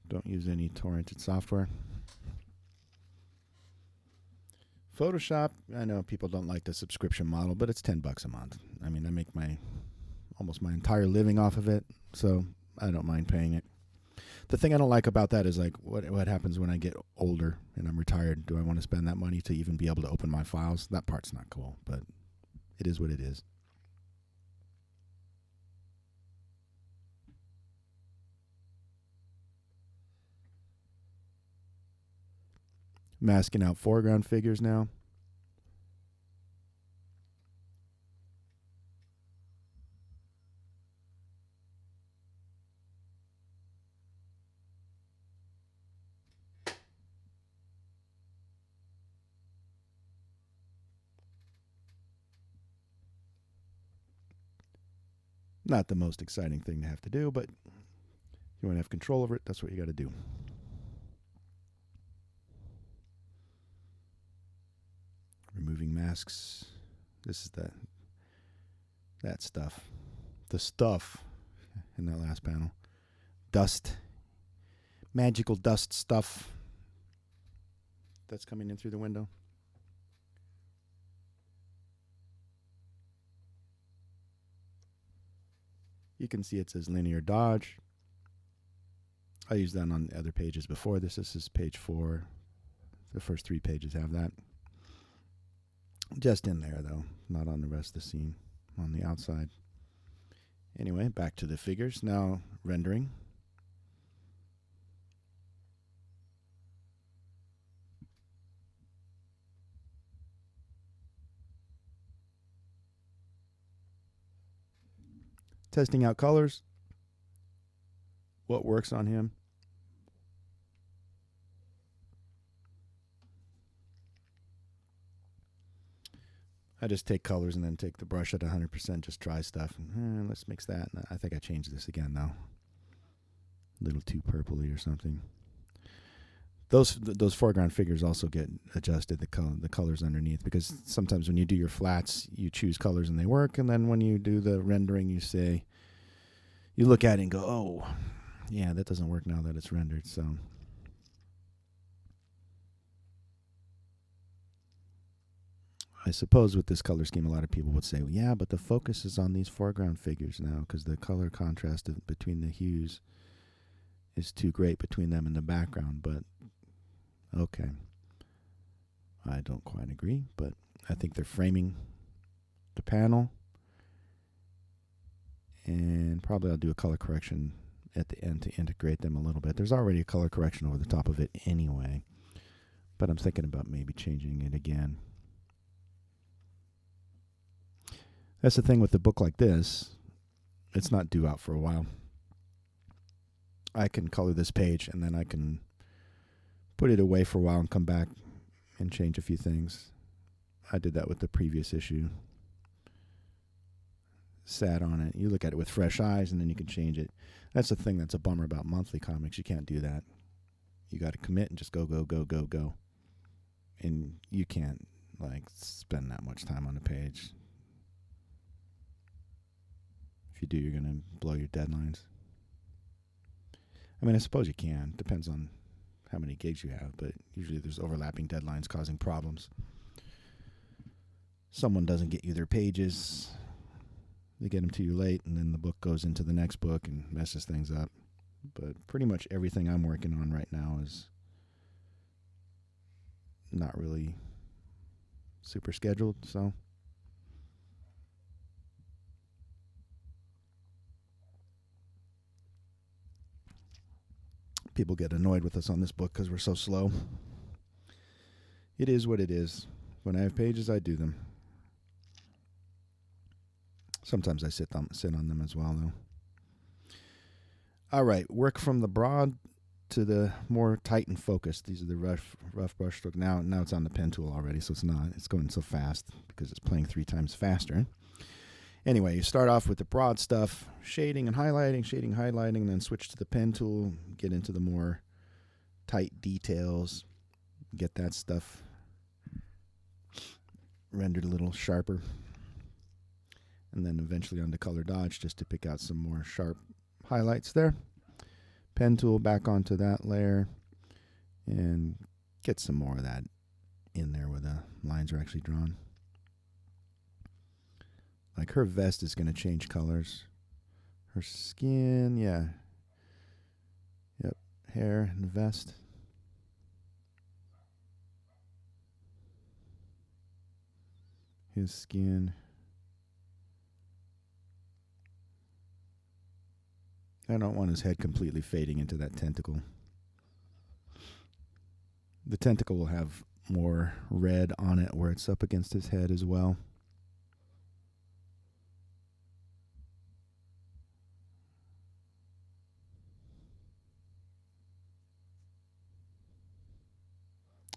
S1: Don't use any torrented software. Photoshop, I know people don't like the subscription model, but it's $10 a month. I mean, I make almost my entire living off of it, so I don't mind paying it. The thing I don't like about that is, like, what happens when I get older and I'm retired? Do I want to spend that money to even be able to open my files? That part's not cool, but it is what it is. Masking out foreground figures now. Not the most exciting thing to have to do, but if you want to have control over it, that's what you got to do. Removing masks. This is that stuff. The stuff in that last panel. Dust. Magical dust stuff that's coming in through the window. You can see it says linear dodge. I used that on the other pages before this. This is page 4. The first 3 pages have that. Just in there, though, not on the rest of the scene, on the outside. Anyway, back to the figures. Now rendering. Testing out colors. What works on him. I just take colors and then take the brush at 100%, just try stuff. And, let's mix that. I think I changed this again, though. A little too purpley or something. Those foreground figures also get adjusted, the colors underneath, because sometimes when you do your flats, you choose colors and they work, and then when you do the rendering, you look at it and go, oh, yeah, that doesn't work now that it's rendered, so... I suppose with this color scheme, a lot of people would say, well, yeah, but the focus is on these foreground figures now because the color contrast between the hues is too great between them and the background. But, okay. I don't quite agree, but I think they're framing the panel. And probably I'll do a color correction at the end to integrate them a little bit. There's already a color correction over the top of it anyway, but I'm thinking about maybe changing it again. That's the thing with a book like this. It's not due out for a while. I can color this page and then I can put it away for a while and come back and change a few things. I did that with the previous issue. Sat on it. You look at it with fresh eyes and then you can change it. That's the thing that's a bummer about monthly comics. You can't do that. You got to commit and just go, go, go, go, go. And you can't spend that much time on a page. If you do, you're going to blow your deadlines. I mean, I suppose you can. Depends on how many gigs you have, but usually there's overlapping deadlines causing problems. Someone doesn't get you their pages. They get them to you late, and then the book goes into the next book and messes things up. But pretty much everything I'm working on right now is not really super scheduled, so... People get annoyed with us on this book because we're so slow. It is what it is. When I have pages, I do them. Sometimes I sit on them as well, though. All right, work from the broad to the more tight and focused. These are the rough brush stroke. Now it's on the pen tool already, so it's not. It's going so fast because it's playing 3 times faster. Anyway, you start off with the broad stuff, shading and highlighting, and then switch to the pen tool, get into the more tight details, get that stuff rendered a little sharper, and then eventually on to color dodge just to pick out some more sharp highlights there. Pen tool back onto that layer and get some more of that in there where the lines are actually drawn. Like her vest is going to change colors. Her skin, yeah. Yep, hair and vest. His skin. I don't want his head completely fading into that tentacle. The tentacle will have more red on it where it's up against his head as well.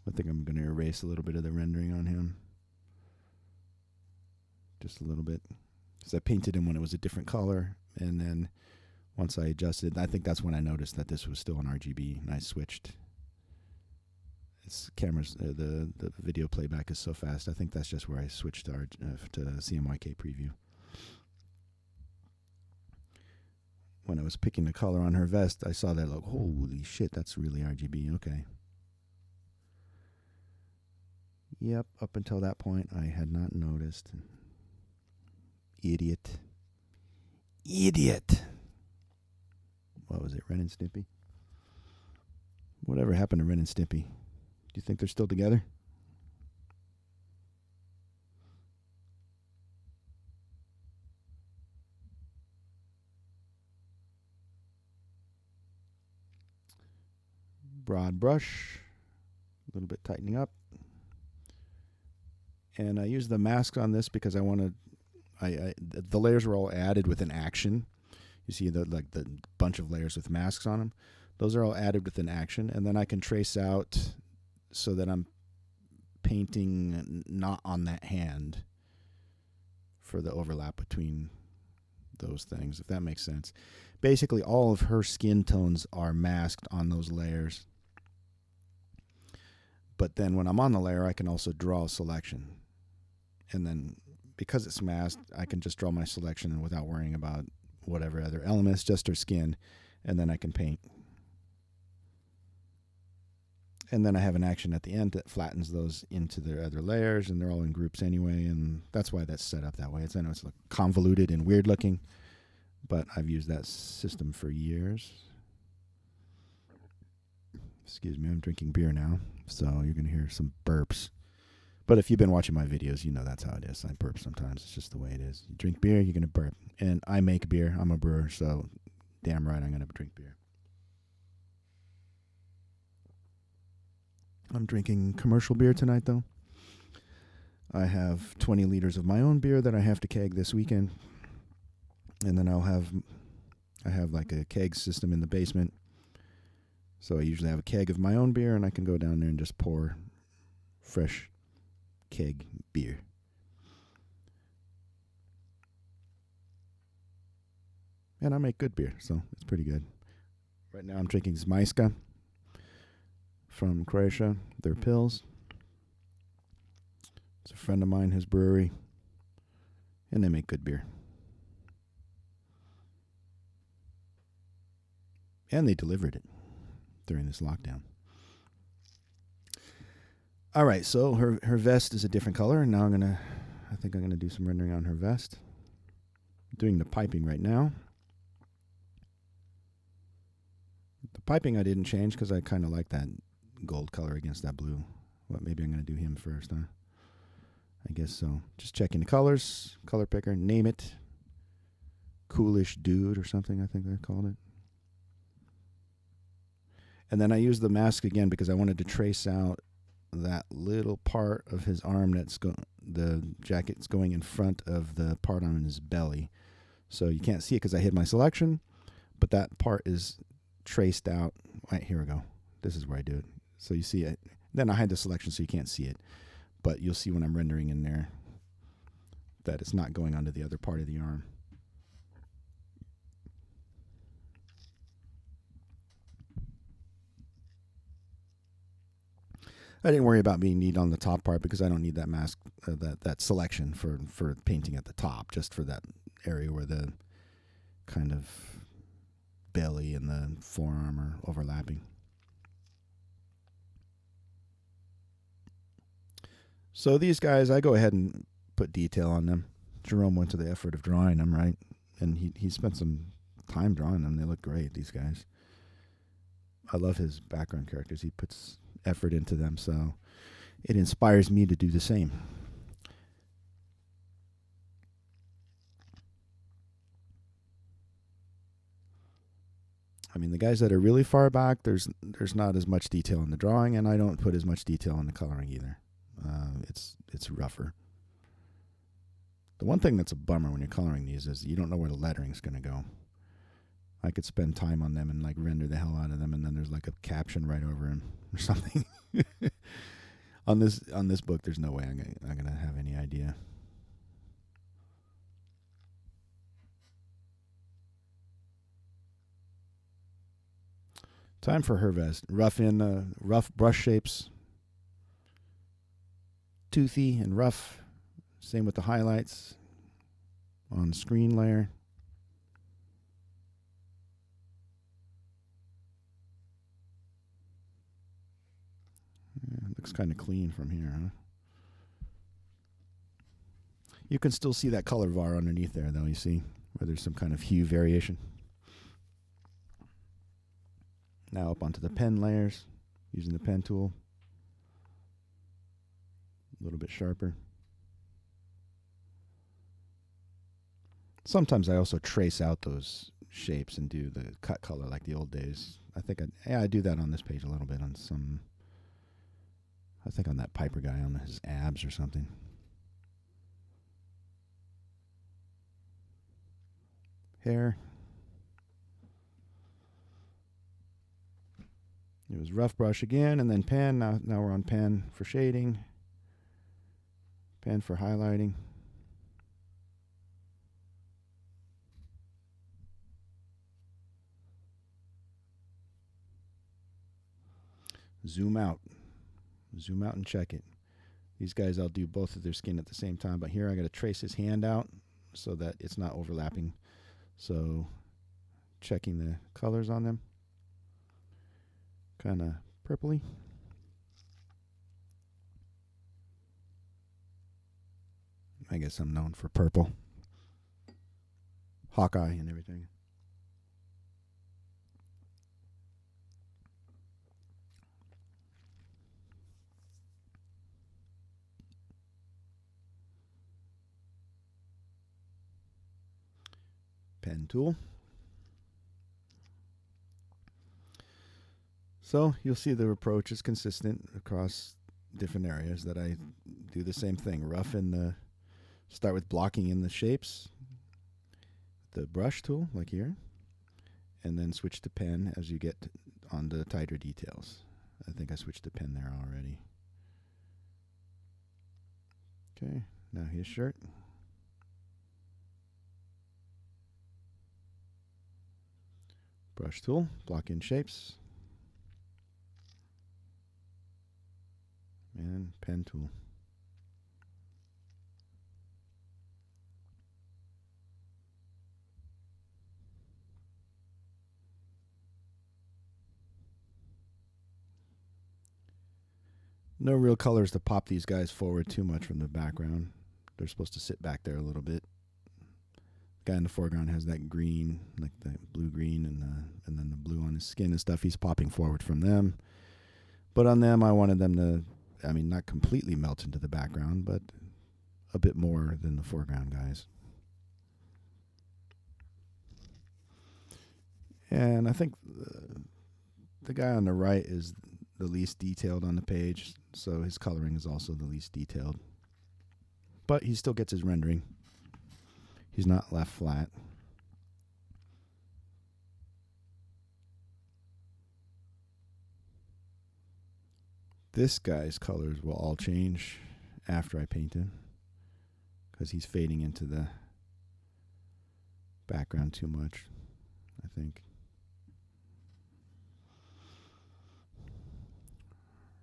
S1: I think I'm going to erase a little bit of the rendering on him. Just a little bit. Because I painted him when it was a different color. And then once I adjusted, I think that's when I noticed that this was still an RGB. And I switched. It's cameras, the video playback is so fast. I think that's just where I switched to CMYK preview. When I was picking the color on her vest, I saw that, like, holy shit, that's really RGB. Okay. Yep, up until that point, I had not noticed. Idiot. What was it, Ren and Stimpy? Whatever happened to Ren and Stimpy? Do you think they're still together? Broad brush, a little bit tightening up. And I use the mask on this because I want to. The layers were all added with an action. You see the bunch of layers with masks on them. Those are all added with an action, and then I can trace out so that I'm painting not on that hand for the overlap between those things, if that makes sense. Basically, all of her skin tones are masked on those layers. But then when I'm on the layer, I can also draw a selection. And then because it's masked, I can just draw my selection without worrying about whatever other elements, just her skin, and then I can paint. And then I have an action at the end that flattens those into their other layers, and they're all in groups anyway, and that's why that's set up that way. I know it's convoluted and weird looking, but I've used that system for years. Excuse me, I'm drinking beer now, so you're going to hear some burps. But if you've been watching my videos, you know that's how it is. I burp sometimes. It's just the way it is. You drink beer, you're going to burp. And I make beer. I'm a brewer, so damn right I'm going to drink beer. I'm drinking commercial beer tonight, though. I have 20 liters of my own beer that I have to keg this weekend. And then I have like a keg system in the basement. So I usually have a keg of my own beer, and I can go down there and just pour fresh keg beer. And I make good beer, so it's pretty good. Right now I'm drinking Zmajska from Croatia. They're pills. It's a friend of mine, his brewery, and they make good beer. And they delivered it during this lockdown. All right, so her vest is a different color, and now I think I'm gonna do some rendering on her vest. I'm doing the piping right now. The piping I didn't change because I kind of like that gold color against that blue. What, maybe I'm gonna do him first, huh? I guess so. Just checking the colors, color picker, name it. Coolish Dude or something, I think they called it. And then I used the mask again because I wanted to trace out that little part of his arm the jacket's going in front of the part on his belly. So you can't see it because I hid my selection, but that part is traced out. Right, here we go. This is where I do it. So you see it. Then I hide the selection so you can't see it. But you'll see when I'm rendering in there that it's not going onto the other part of the arm. I didn't worry about being neat on the top part because I don't need that mask, that selection for painting at the top, just for that area where the kind of belly and the forearm are overlapping. So these guys, I go ahead and put detail on them. Jerome went to the effort of drawing them, right? And he spent some time drawing them. They look great, these guys. I love his background characters. He puts effort into them, so it inspires me to do the same. I mean, the guys that are really far back, there's not as much detail in the drawing, and I don't put as much detail in the coloring either. It's rougher. The one thing that's a bummer when you're coloring these is you don't know where the lettering's going to go. I could spend time on them and like render the hell out of them, and then there's like a caption right over them or something. on this book, there's no way I'm gonna have any idea. Time for her vest. Rough brush shapes. Toothy and rough. Same with the highlights on screen layer. Yeah, looks kind of clean from here, huh? You can still see that color bar underneath there, though, you see, where there's some kind of hue variation. Now up onto the pen layers, using the pen tool. A little bit sharper. Sometimes I also trace out those shapes and do the cut color like the old days. I do that on this page a little bit on some, I think on that Piper guy on his abs or something. Hair. It was rough brush again, and then pen. Now we're on pen for shading. Pen for highlighting. Zoom out. Zoom out and check it. These guys, I'll do both of their skin at the same time, but here I got to trace his hand out so that it's not overlapping. So checking the colors on them. Kind of purpley. I guess I'm known for purple. Hawkeye and everything. Pen tool. So you'll see the approach is consistent across different areas that I do the same thing. Rough in the, start with blocking in the shapes, the brush tool like here, and then switch to pen as you get on the tighter details. I think I switched to pen there already. Okay, now his shirt. Brush tool, block in shapes. And pen tool. No real colors to pop these guys forward too much from the background. They're supposed to sit back there a little bit. The guy in the foreground has that green, like the blue-green, and then the blue on his skin and stuff. He's popping forward from them. But on them, I wanted them to, I mean, not completely melt into the background, but a bit more than the foreground guys. And I think the guy on the right is the least detailed on the page, so his coloring is also the least detailed. But he still gets his rendering. He's not left flat. This guy's colors will all change after I paint him, because he's fading into the background too much, I think.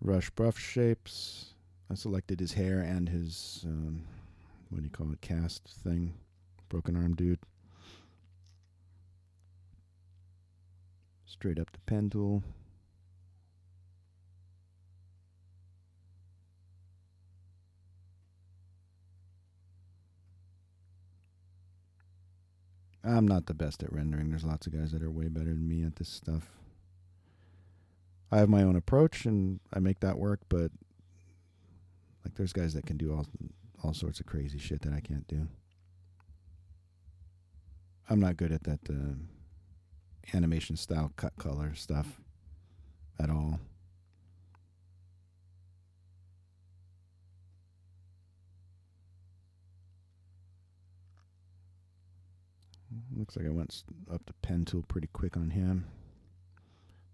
S1: Rush brush shapes. I selected his hair and his, what do you call it, cast thing, broken arm dude. Straight up the pen tool. I'm not the best at rendering. There's lots of guys that are way better than me at this stuff. I have my own approach, and I make that work, but like there's guys that can do all sorts of crazy shit that I can't do. I'm not good at that animation style cut color stuff at all. Looks like I went up the pen tool pretty quick on him.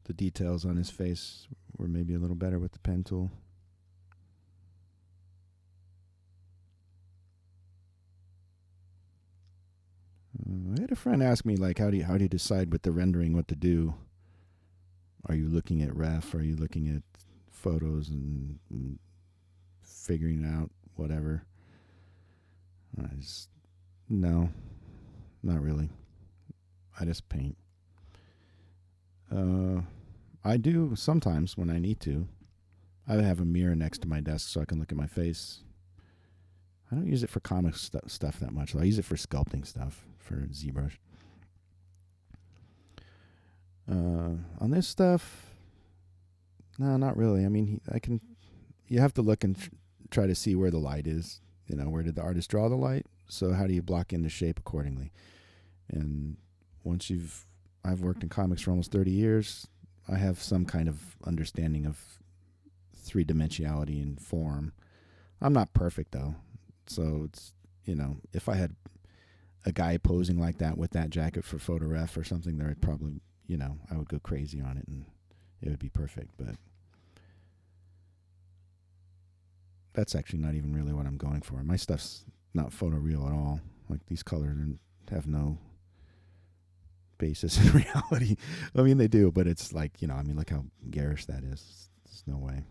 S1: The details on his face were maybe a little better with the pen tool. I had a friend ask me, like, how do you decide with the rendering what to do? Are you looking at ref? Are you looking at photos and figuring out whatever? No, not really. I just paint. I do sometimes when I need to. I have a mirror next to my desk so I can look at my face. I don't use it for comic stuff that much. I use it for sculpting stuff, for ZBrush. On this stuff, no, not really. I mean, you have to look and try to see where the light is. You know, where did the artist draw the light? So how do you block in the shape accordingly? And once I've worked in comics for almost 30 years. I have some kind of understanding of three-dimensionality and form. I'm not perfect, though. So it's, you know, if I had a guy posing like that with that jacket for photo ref or something, there would probably, you know, I would go crazy on it and it would be perfect. But that's actually not even really what I'm going for. My stuff's not photoreal at all. Like, these colors have no basis in reality. I mean, they do, but it's like, you know, I mean, look how garish that is. There's no way.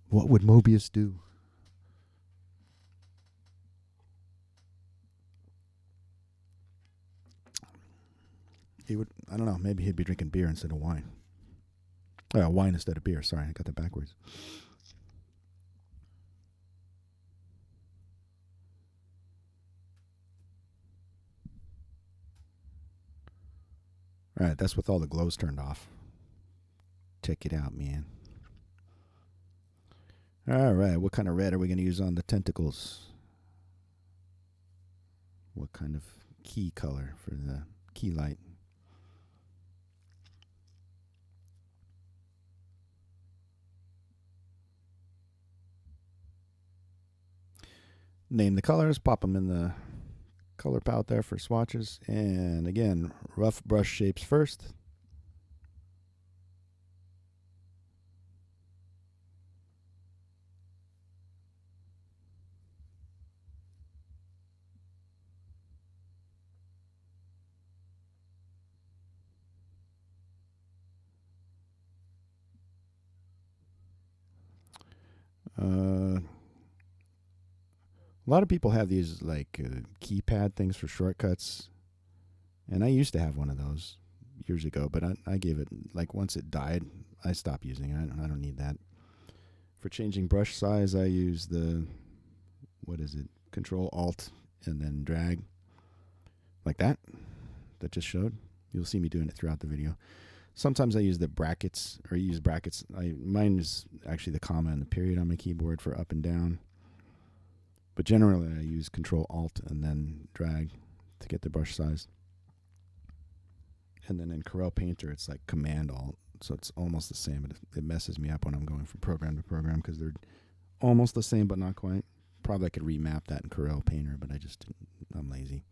S1: What would Mobius do? He would, I don't know, maybe he'd be drinking beer instead of wine. Wine instead of beer. Sorry, I got that backwards. All right, that's with all the glows turned off. Check it out, man. All right, what kind of red are we going to use on the tentacles? What kind of key color for the key light? Name the colors, pop them in the color palette there for swatches. And again, rough brush shapes first. A lot of people have these like keypad things for shortcuts, and I used to have one of those years ago, but I gave it, like, once it died, I stopped using it. I don't need that. For changing brush size, I use the, what is it, Control Alt and then drag, like that just showed. You'll see me doing it throughout the video. Sometimes I use the brackets, or use brackets. Mine is actually the comma and the period on my keyboard for up and down. But generally I use Control Alt and then drag to get the brush size. And then in Corel Painter, it's like Command Alt, so it's almost the same, but it messes me up when I'm going from program to program because they're almost the same, but not quite. Probably I could remap that in Corel Painter, but I'm lazy.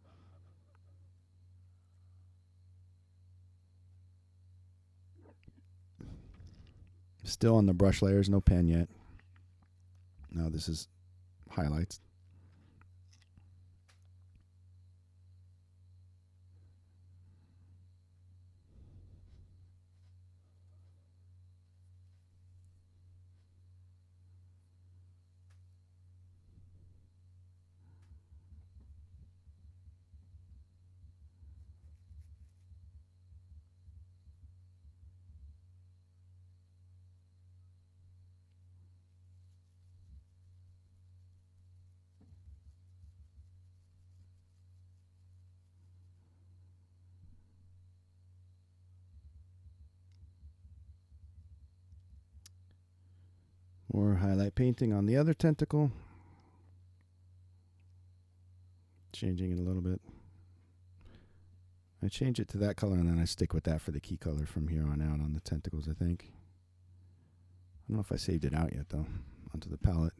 S1: Still on the brush layers, no pen yet. Now this is highlights. More highlight painting on the other tentacle. Changing it a little bit. I change it to that color and then I stick with that for the key color from here on out on the tentacles, I think. I don't know if I saved it out yet though, onto the palette.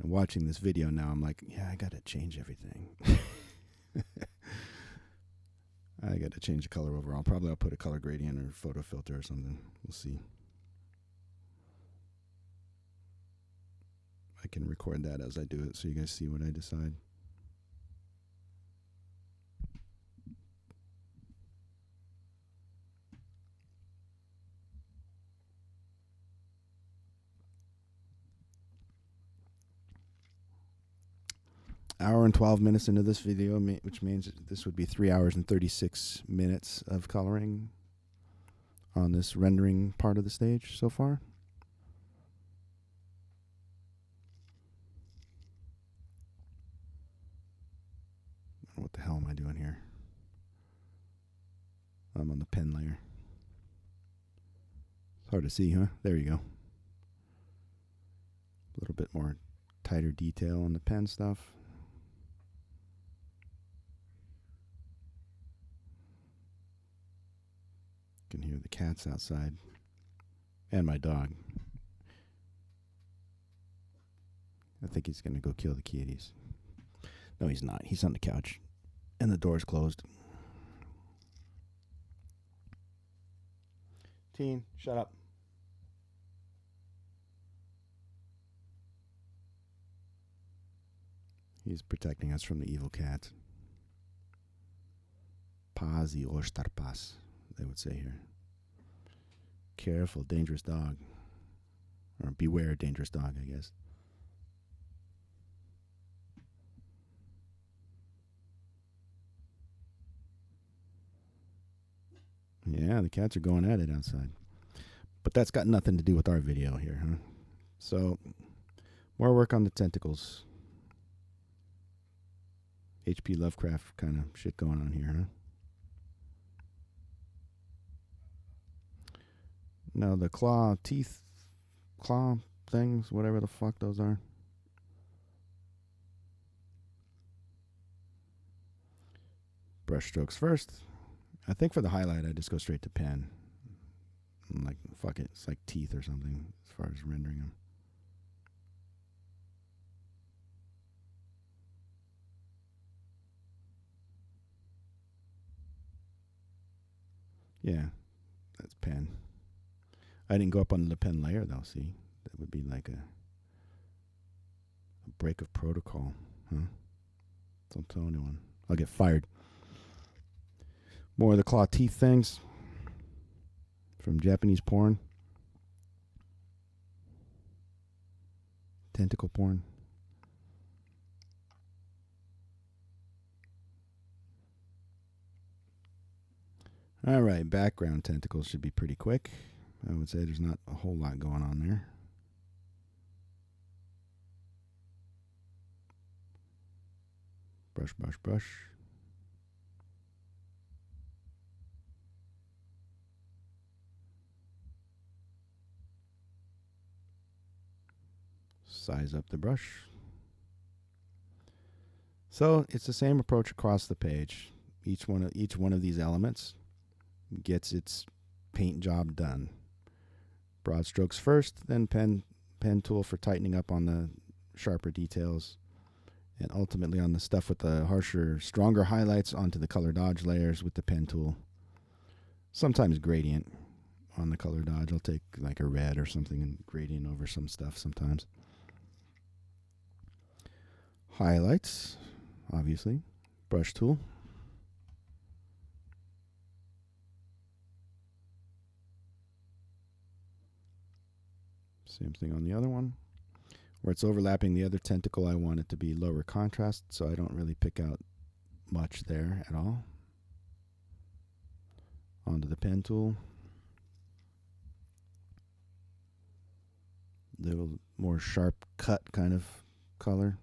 S1: And watching this video now, I'm like, yeah, I gotta change everything. I gotta change the color overall. Probably I'll put a color gradient or photo filter or something. We'll see. I can record that as I do it so you guys see what I decide. Hour and 12 minutes into this video, which means this would be 3 hours and 36 minutes of coloring on this rendering part of the stage so far. What the hell am I doing here? I'm on the pen layer. It's hard to see, huh? There you go. A little bit more tighter detail on the pen stuff. You can hear the cats outside and my dog. I think he's going to go kill the kitties. No, he's not. He's on the couch and the door's closed. Teen, shut up. He's protecting us from the evil cat. Paz y ostar paz, they would say here. Careful, dangerous dog. Or beware, dangerous dog, I guess. Yeah, the cats are going at it outside. But that's got nothing to do with our video here, huh? So, more work on the tentacles. H.P. Lovecraft kind of shit going on here, huh? No, the claw things, whatever the fuck those are. Brush strokes first. I think for the highlight, I just go straight to pen. I'm like, fuck it. It's like teeth or something as far as rendering them. Yeah, that's pen. I didn't go up on the pen layer, though, see? That would be like a break of protocol, huh? Don't tell anyone. I'll get fired. More of the claw teeth things from Japanese porn. Tentacle porn. All right, background tentacles should be pretty quick. I would say there's not a whole lot going on there. Brush, brush, brush. Size up the brush. So it's the same approach across the page. Each one of these elements gets its paint job done. Broad strokes first, then pen tool for tightening up on the sharper details, and ultimately on the stuff with the harsher, stronger highlights onto the color dodge layers with the pen tool. Sometimes gradient on the color dodge. I'll take like a red or something and gradient over some stuff sometimes. Highlights, obviously. Brush tool. Same thing on the other one. Where it's overlapping the other tentacle, I want it to be lower contrast, so I don't really pick out much there at all. Onto the pen tool. Little more sharp cut kind of color.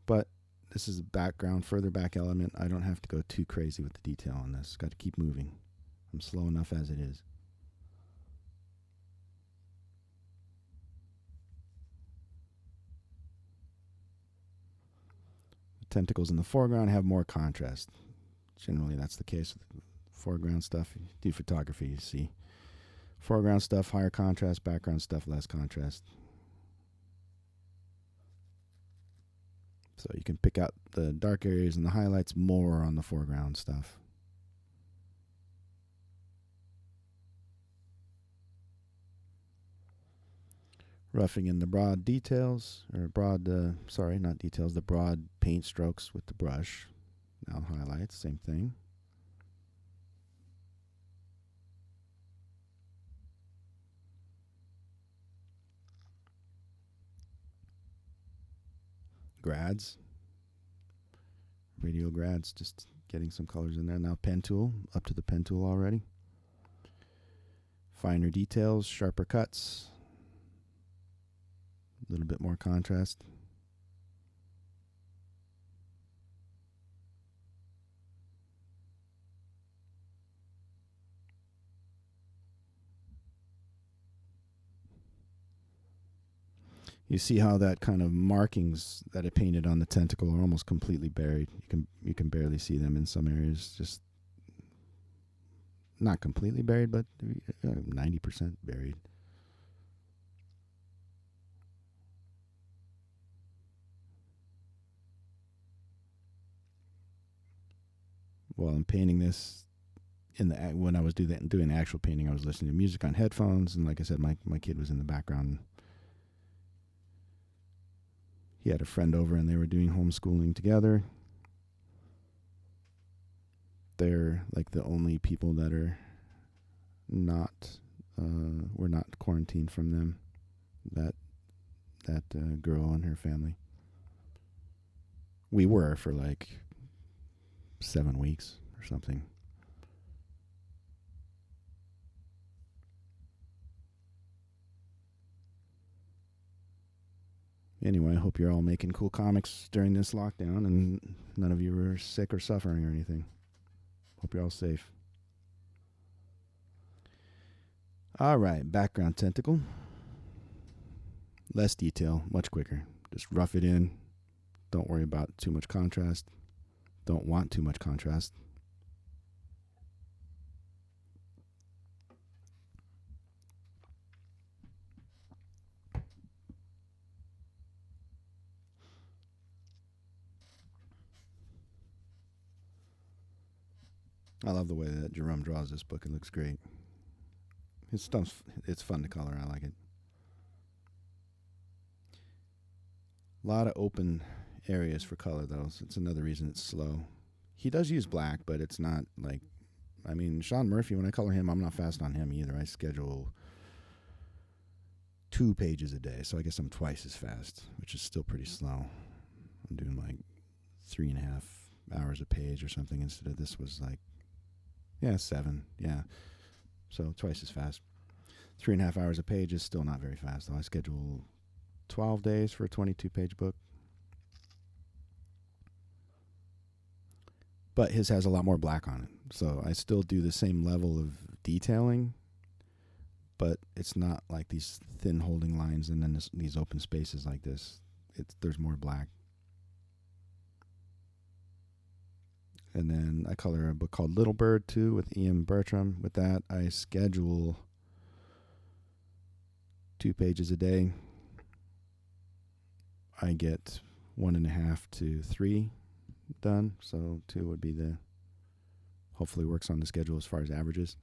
S1: But this is a background, further back element. I don't have to go too crazy with the detail on this. Got to keep moving. I'm slow enough as it is. The tentacles in the foreground have more contrast. Generally, that's the case with foreground stuff. You do photography, you see. Foreground stuff, higher contrast. Background stuff, less contrast. So you can pick out the dark areas and the highlights more on the foreground stuff. Roughing in the broad details, or broad, not details, the broad paint strokes with the brush. Now highlights, same thing. Grads, radial grads, just getting some colors in there. Now pen tool, up to the pen tool already. Finer details, sharper cuts, a little bit more contrast. You see how that kind of markings that I painted on the tentacle are almost completely buried. You can barely see them in some areas. Just not completely buried, but 90% buried. While I'm painting this, when I was doing the actual painting, I was listening to music on headphones, and like I said, my kid was in the background. He had a friend over and they were doing homeschooling together. They're like the only people that are not, we're not quarantined from them. That girl and her family. We were for like 7 weeks or something. Anyway, I hope you're all making cool comics during this lockdown and none of you are sick or suffering or anything. Hope you're all safe. All right, background tentacle. Less detail, much quicker. Just rough it in. Don't worry about too much contrast. Don't want too much contrast. I love the way that Jerome draws this book. It looks great. His stuff's, it's fun to color. I like it. A lot of open areas for color, though. So it's another reason it's slow. He does use black, but it's not like... I mean, Sean Murphy, when I color him, I'm not fast on him either. I schedule 2 pages a day, so I guess I'm twice as fast, which is still pretty slow. I'm doing like 3.5 hours a page or something instead of this was like... 7. Yeah. So twice as fast. 3.5 hours a page is still not very fast, though. I schedule 12 days for a 22-page book. But his has a lot more black on it. So I still do the same level of detailing, but it's not like these thin holding lines and then these open spaces like this. There's more black. And then I color a book called Little Bird too with Ian Bertram. With that, I schedule 2 pages a day. I get 1.5 to 3 done. So 2 would be hopefully works on the schedule as far as averages.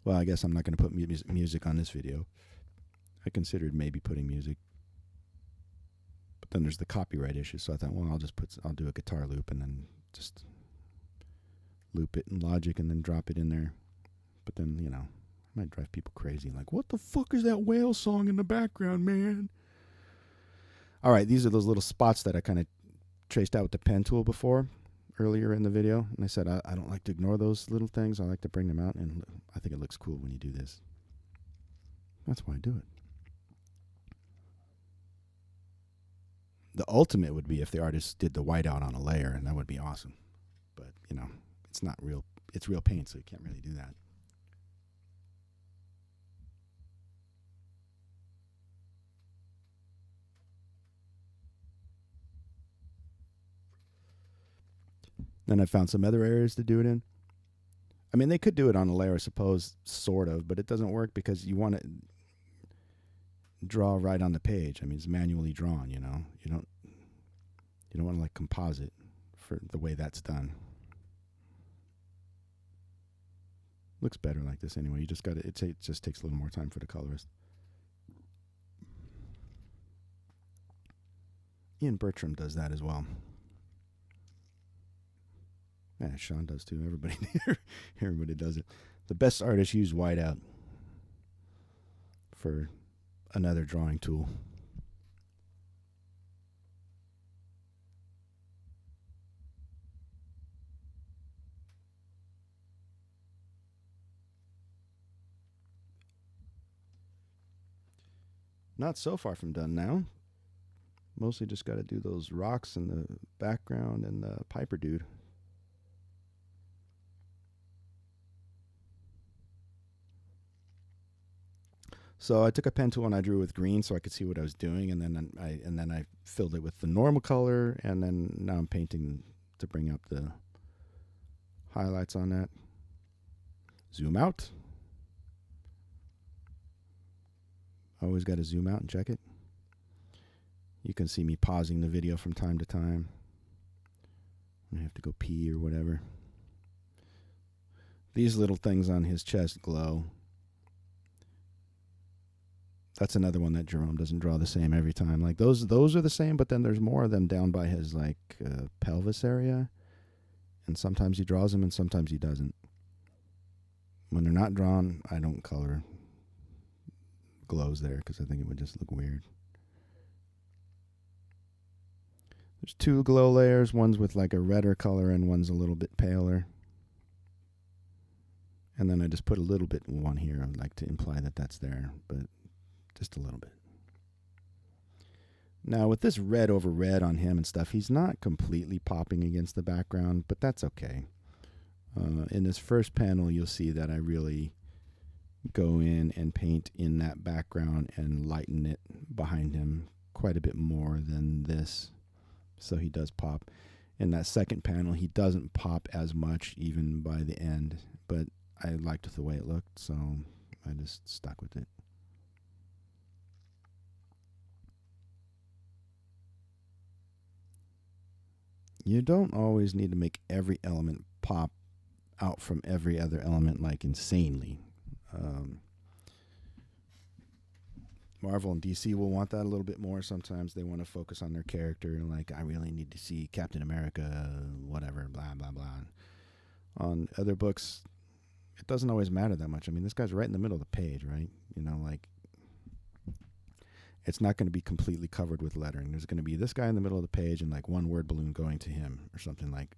S1: Well, I guess I'm not going to put music on this video. I considered maybe putting music, but then there's the copyright issue. So I thought, well, I'll do a guitar loop and then just loop it in Logic and then drop it in there. But then, it might drive people crazy. Like, what the fuck is that whale song in the background, man? All right, these are those little spots that I kind of traced out with the pen tool before. Earlier in the video, and I said I don't like to ignore those little things. I like to bring them out, and I think it looks cool when you do this. That's why I do it. The ultimate would be if the artist did the whiteout on a layer, and that would be awesome. But, it's not real. It's real paint, so you can't really do that. Then I found some other areas to do it in. I mean, they could do it on a layer, I suppose, sort of, but it doesn't work because you want to draw right on the page. I mean, it's manually drawn, You don't want to like composite for the way that's done. Looks better like this anyway. You just got it just takes a little more time for the colorist. Ian Bertram does that as well. Yeah, Sean does too. Everybody does it. The best artists use whiteout for another drawing tool. Not so far from done now. Mostly just got to do those rocks in the background and the Piper dude. So I took a pen tool and I drew with green so I could see what I was doing, and then I filled it with the normal color, and then now I'm painting to bring up the highlights on that. Zoom out. Always got to zoom out and check it. You can see me pausing the video from time to time. I have to go pee or whatever. These little things on his chest glow. That's another one that Jerome doesn't draw the same every time. Like those are the same, but then there's more of them down by his pelvis area. And sometimes he draws them and sometimes he doesn't. When they're not drawn, I don't color glows there because I think it would just look weird. There's 2 glow layers. One's with like a redder color and one's a little bit paler. And then I just put a little bit in one here. I'd like to imply that that's there, but just a little bit. Now with this red over red on him and stuff, he's not completely popping against the background, but that's okay. In this first panel, you'll see that I really go in and paint in that background and lighten it behind him quite a bit more than this. So he does pop. In that second panel, he doesn't pop as much even by the end, but I liked the way it looked, so I just stuck with it. You don't always need to make every element pop out from every other element like insanely. Marvel and DC will want that a little bit more. Sometimes they want to focus on their character, like I really need to see Captain America, whatever, blah, blah, blah. On other books, it doesn't always matter that much. I mean, this guy's right in the middle of the page, right? It's not going to be completely covered with lettering. There's going to be this guy in the middle of the page and like one word balloon going to him or something. Like,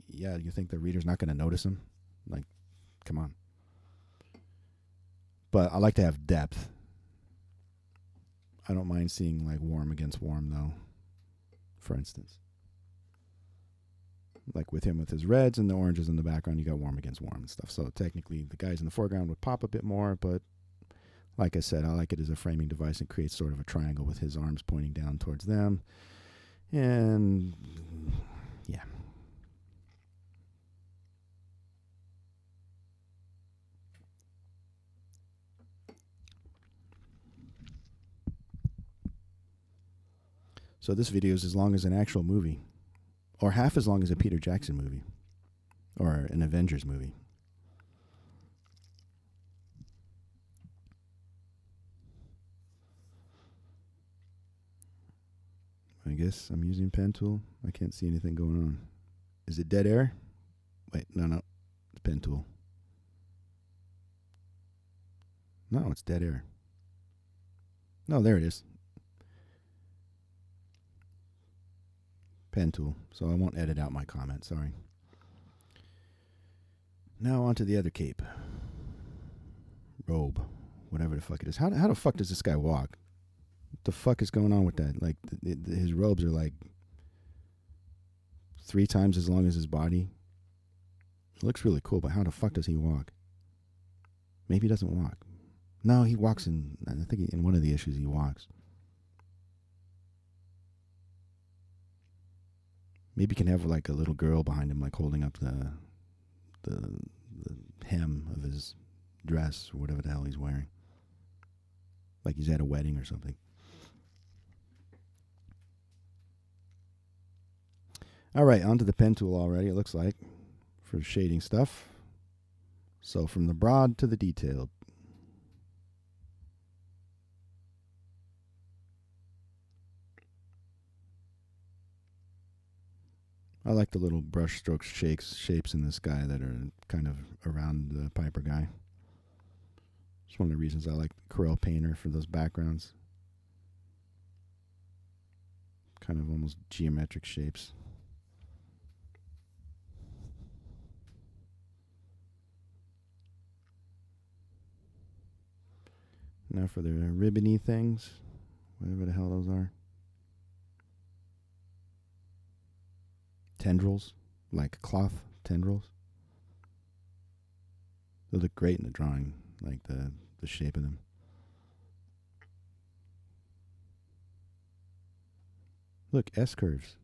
S1: yeah, you think the reader's not going to notice him? Like, come on. But I like to have depth. I don't mind seeing like warm against warm though, for instance. Like with him with his reds and the oranges in the background, you got warm against warm and stuff. So technically the guys in the foreground would pop a bit more, but like I said, I like it as a framing device. It creates sort of a triangle with his arms pointing down towards them. And yeah. So this video is as long as an actual movie, or half as long as a Peter Jackson movie, or an Avengers movie. I guess I'm using pen tool. I can't see anything going on. Is it dead air? Wait, no, it's pen tool. No, it's dead air. No, there it is. Pen tool. So I won't edit out my comment, sorry. Now on to the other cape. Robe. Whatever the fuck it is. How the fuck does this guy walk? What the fuck is going on with that? Like, his robes are like 3 times as long as his body. It looks really cool, but how the fuck does he walk? Maybe he doesn't walk. No, he walks in, I think in one of the issues he walks. Maybe he can have like a little girl behind him, like holding up the hem of his dress or whatever the hell he's wearing. Like he's at a wedding or something. All right, onto the pen tool already, it looks like, for shading stuff. So from the broad to the detailed. I like the little brush stroke shapes in this guy that are kind of around the Piper guy. It's one of the reasons I like Corel Painter for those backgrounds. Kind of almost geometric shapes. Now for the ribbony things, whatever the hell those are. Tendrils, like cloth tendrils. They look great in the drawing, like the shape of them. Look, S-curves.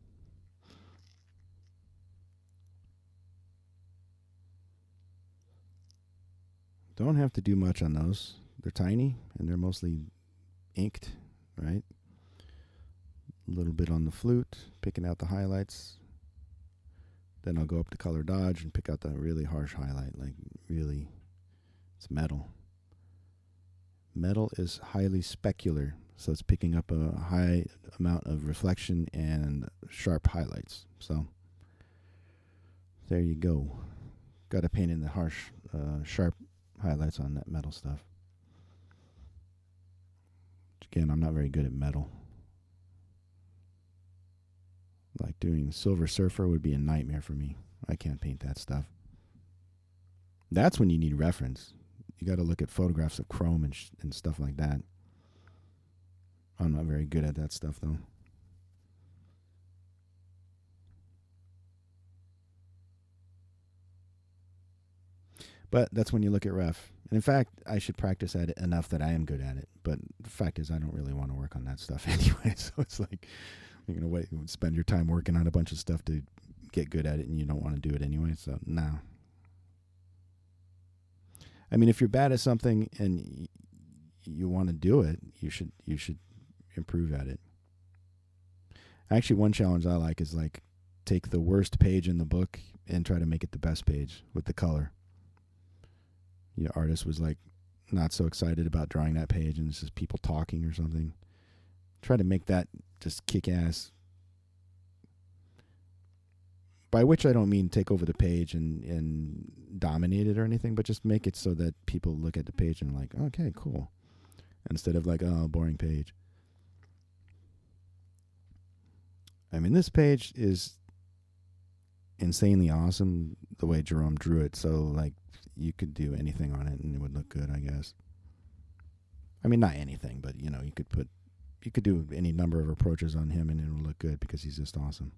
S1: Don't have to do much on those. They're tiny, and they're mostly inked, right? A little bit on the flute, picking out the highlights. Then I'll go up to color dodge and pick out the really harsh highlight, like really, it's metal. Metal is highly specular, so it's picking up a high amount of reflection and sharp highlights. So there you go. Got to paint in the harsh, sharp highlights on that metal stuff. Again, I'm not very good at metal. Like doing Silver Surfer would be a nightmare for me. I can't paint that stuff. That's when you need reference. You got to look at photographs of chrome and stuff like that. I'm not very good at that stuff, though. But that's when you look at ref. And in fact, I should practice at it enough that I am good at it. But the fact is, I don't really want to work on that stuff anyway. So it's like, you're going to spend your time working on a bunch of stuff to get good at it, and you don't want to do it anyway. So, no. I mean, if you're bad at something and you want to do it, you should improve at it. Actually, one challenge I like is like take the worst page in the book and try to make it the best page with the color. The artist was like not so excited about drawing that page, and it's just people talking or something. Try to make that just kick ass. By which I don't mean take over the page and dominate it or anything, but just make it so that people look at the page and are like, okay, cool. Instead of like, oh, boring page. I mean, this page is insanely awesome the way Jerome drew it. So, like, you could do anything on it and it would look good, I guess. I mean, not anything, but you could do any number of approaches on him and it'll look good because he's just awesome.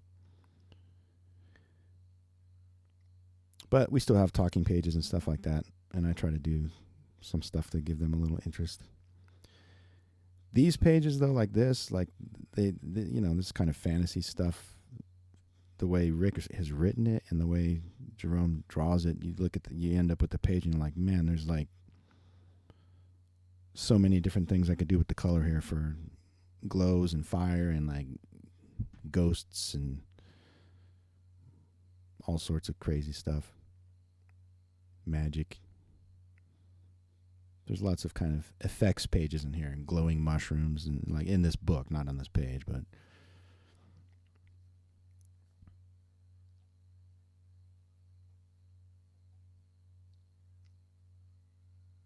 S1: But we still have talking pages and stuff like that, and I try to do some stuff to give them a little interest. These pages, though, like this, like they this kind of fantasy stuff, the way Rick has written it and the way Jerome draws it, you end up with the page and you're like, man, there's like so many different things I could do with the color here for glows and fire and like ghosts and all sorts of crazy stuff. Magic. There's lots of kind of effects pages in here and glowing mushrooms and like in this book, not on this page, but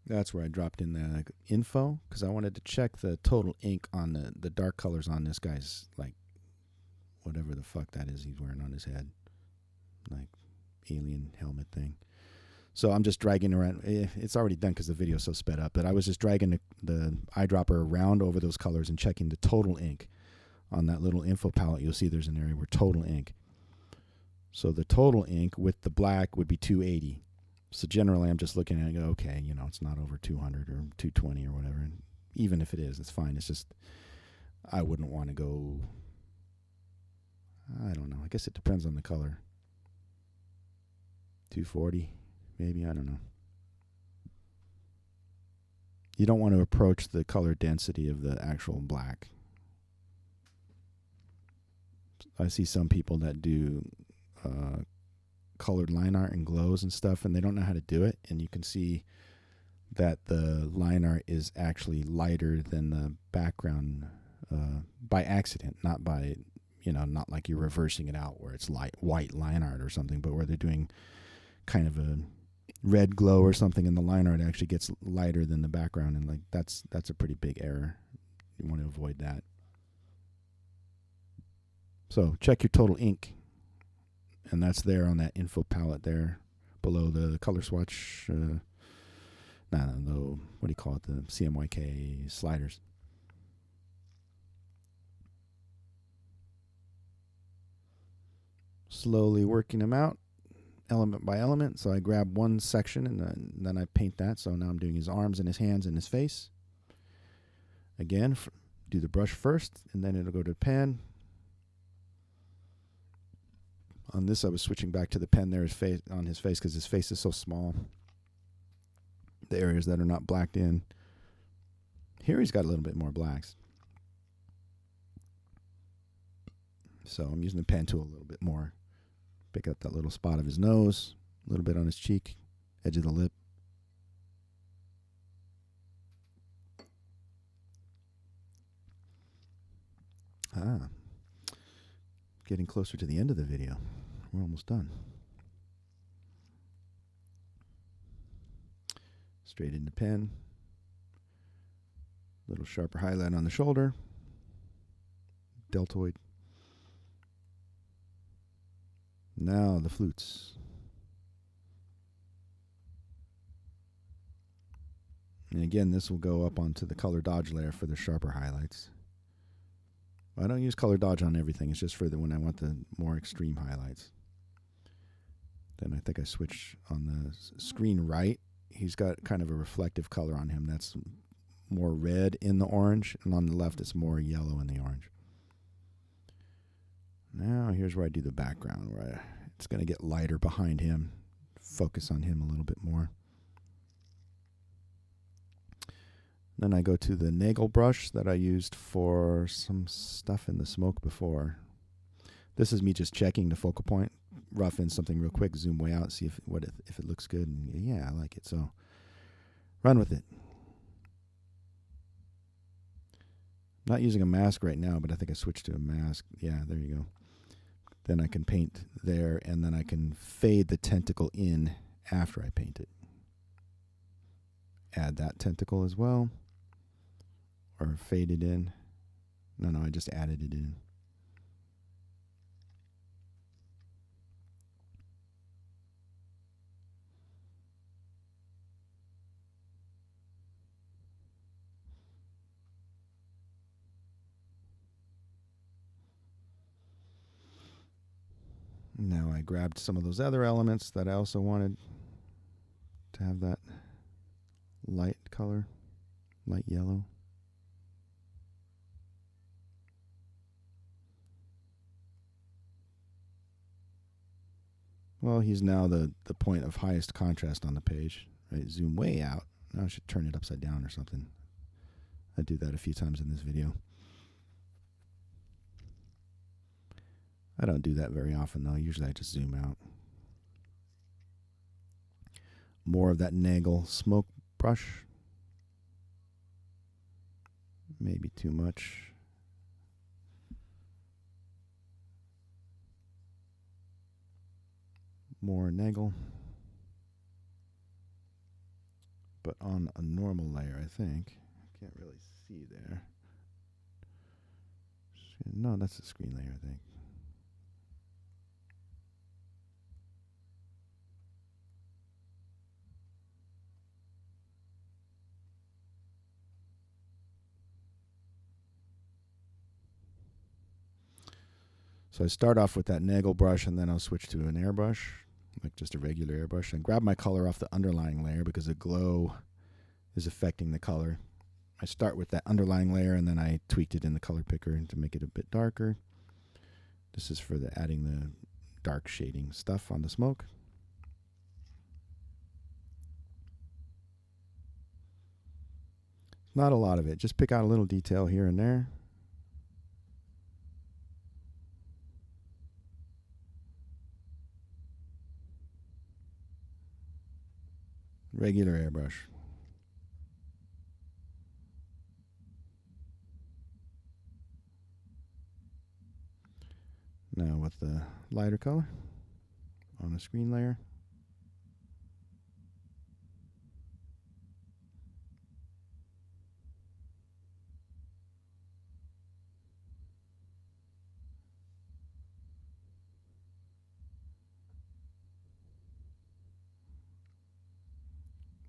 S1: that's where I dropped in the info because I wanted to check the total ink on the dark colors on this guy's, like, whatever the fuck that is he's wearing on his head. Like, alien helmet thing. So I'm just dragging around. It's already done because the video's so sped up. But I was just dragging the eyedropper around over those colors and checking the total ink. On that little info palette, you'll see there's an area where total ink. So the total ink with the black would be 280. So generally, I'm just looking at it and go, okay, it's not over 200 or 220 or whatever. And even if it is, it's fine. It's just, I wouldn't want to go, I don't know. I guess it depends on the color. 240, maybe, I don't know. You don't want to approach the color density of the actual black. I see some people that do colored line art and glows and stuff, and they don't know how to do it, and you can see that the line art is actually lighter than the background by accident, not by, not like you're reversing it out where it's white line art or something, but where they're doing kind of a red glow or something, and the line art actually gets lighter than the background, and like that's a pretty big error. You want to avoid that. So check your total ink, and that's there on that info palette there below the color swatch. What do you call it? The CMYK sliders. Slowly working them out, element by element. So I grab one section and then I paint that. So now I'm doing his arms and his hands and his face. Again, do the brush first, and then it'll go to the pen. On this, I was switching back to the pen there on his face because his face is so small. The areas that are not blacked in. Here he's got a little bit more blacks. So I'm using the pen tool a little bit more. Pick up that little spot of his nose, a little bit on his cheek, edge of the lip. Getting closer to the end of the video. We're almost done. Straight into pen. Little sharper highlight on the shoulder. Deltoid. Now the flutes. And again, this will go up onto the color dodge layer for the sharper highlights. I don't use color dodge on everything. It's just for when I want the more extreme highlights. Then I think I switch on the screen right. He's got kind of a reflective color on him that's more red in the orange, and on the left it's more yellow in the orange. Now here's where I do the background, where it's going to get lighter behind him, focus on him a little bit more. Then I go to the Nagel brush that I used for some stuff in the smoke before. This is me just checking the focal point, rough in something real quick, zoom way out, see if it looks good, and yeah, I like it. So run with it. Not using a mask right now, but I think I switched to a mask. Yeah, there you go. Then I can paint there, and then I can fade the tentacle in after I paint it. Add that tentacle as well. Or fade it in. No, I just added it in. I grabbed some of those other elements that I also wanted to have that light color, light yellow. Well, he's now the point of highest contrast on the page. Right? Zoom way out. Now I should turn it upside down or something. I do that a few times in this video. I don't do that very often, though. Usually I just zoom out. More of that Nagel smoke brush. Maybe too much. More Nagel. But on a normal layer, I think. Can't really see there. No, that's a screen layer, I think. So I start off with that Nagel brush, and then I'll switch to an airbrush, like just a regular airbrush, and grab my color off the underlying layer because the glow is affecting the color. I start with that underlying layer, and then I tweaked it in the color picker to make it a bit darker. This is for the adding the dark shading stuff on the smoke. Not a lot of it. Just pick out a little detail here and there. Regular airbrush. Now with the lighter color on a screen layer.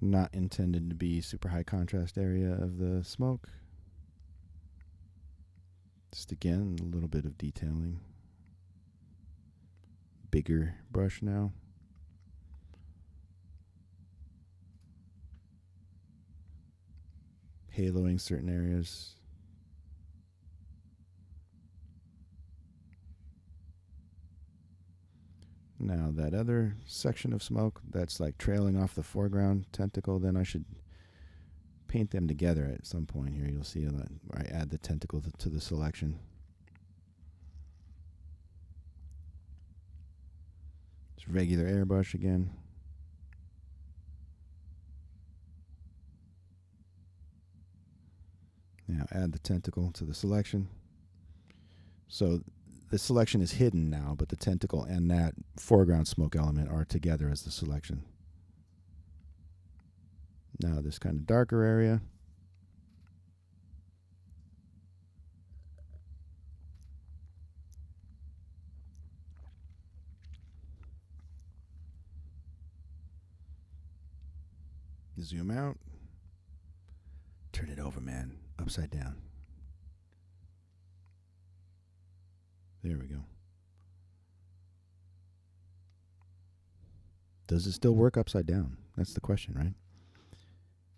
S1: Not intended to be super high contrast area of the smoke. Just again, a little bit of detailing. Bigger brush now. Haloing certain areas. Now that other section of smoke that's like trailing off the foreground tentacle, then I should paint them together at some point here. You'll see that I add the tentacle to the selection. It's regular airbrush again. Now add the tentacle to the selection. So the selection is hidden now, but the tentacle and that foreground smoke element are together as the selection. Now this kind of darker area. Zoom out. Turn it over, man. Upside down. There we go. Does it still work upside down? That's the question, right?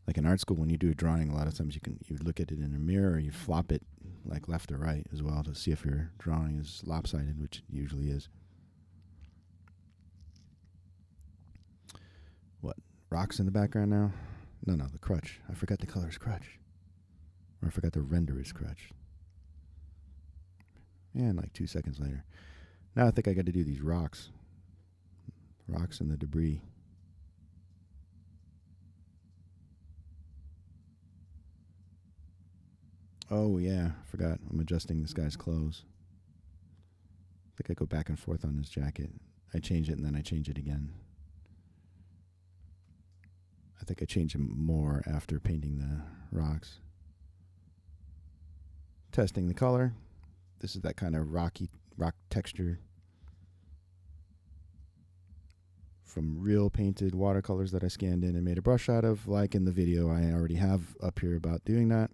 S1: Like in art school, when you do a drawing, a lot of times you look at it in a mirror, or you flop it like left or right as well to see if your drawing is lopsided, which it usually is. What? Rocks in the background now? No, the crutch. I forgot the color's crutch. Or I forgot to render his crutch. And like 2 seconds later. Now I think I got to do these rocks. Rocks and the debris. Oh yeah, I forgot. I'm adjusting this guy's clothes. I think I go back and forth on his jacket. I change it and then I change it again. I think I change him more after painting the rocks. Testing the color. This is that kind of rock texture from real painted watercolors that I scanned in and made a brush out of, like in the video I already have up here about doing that.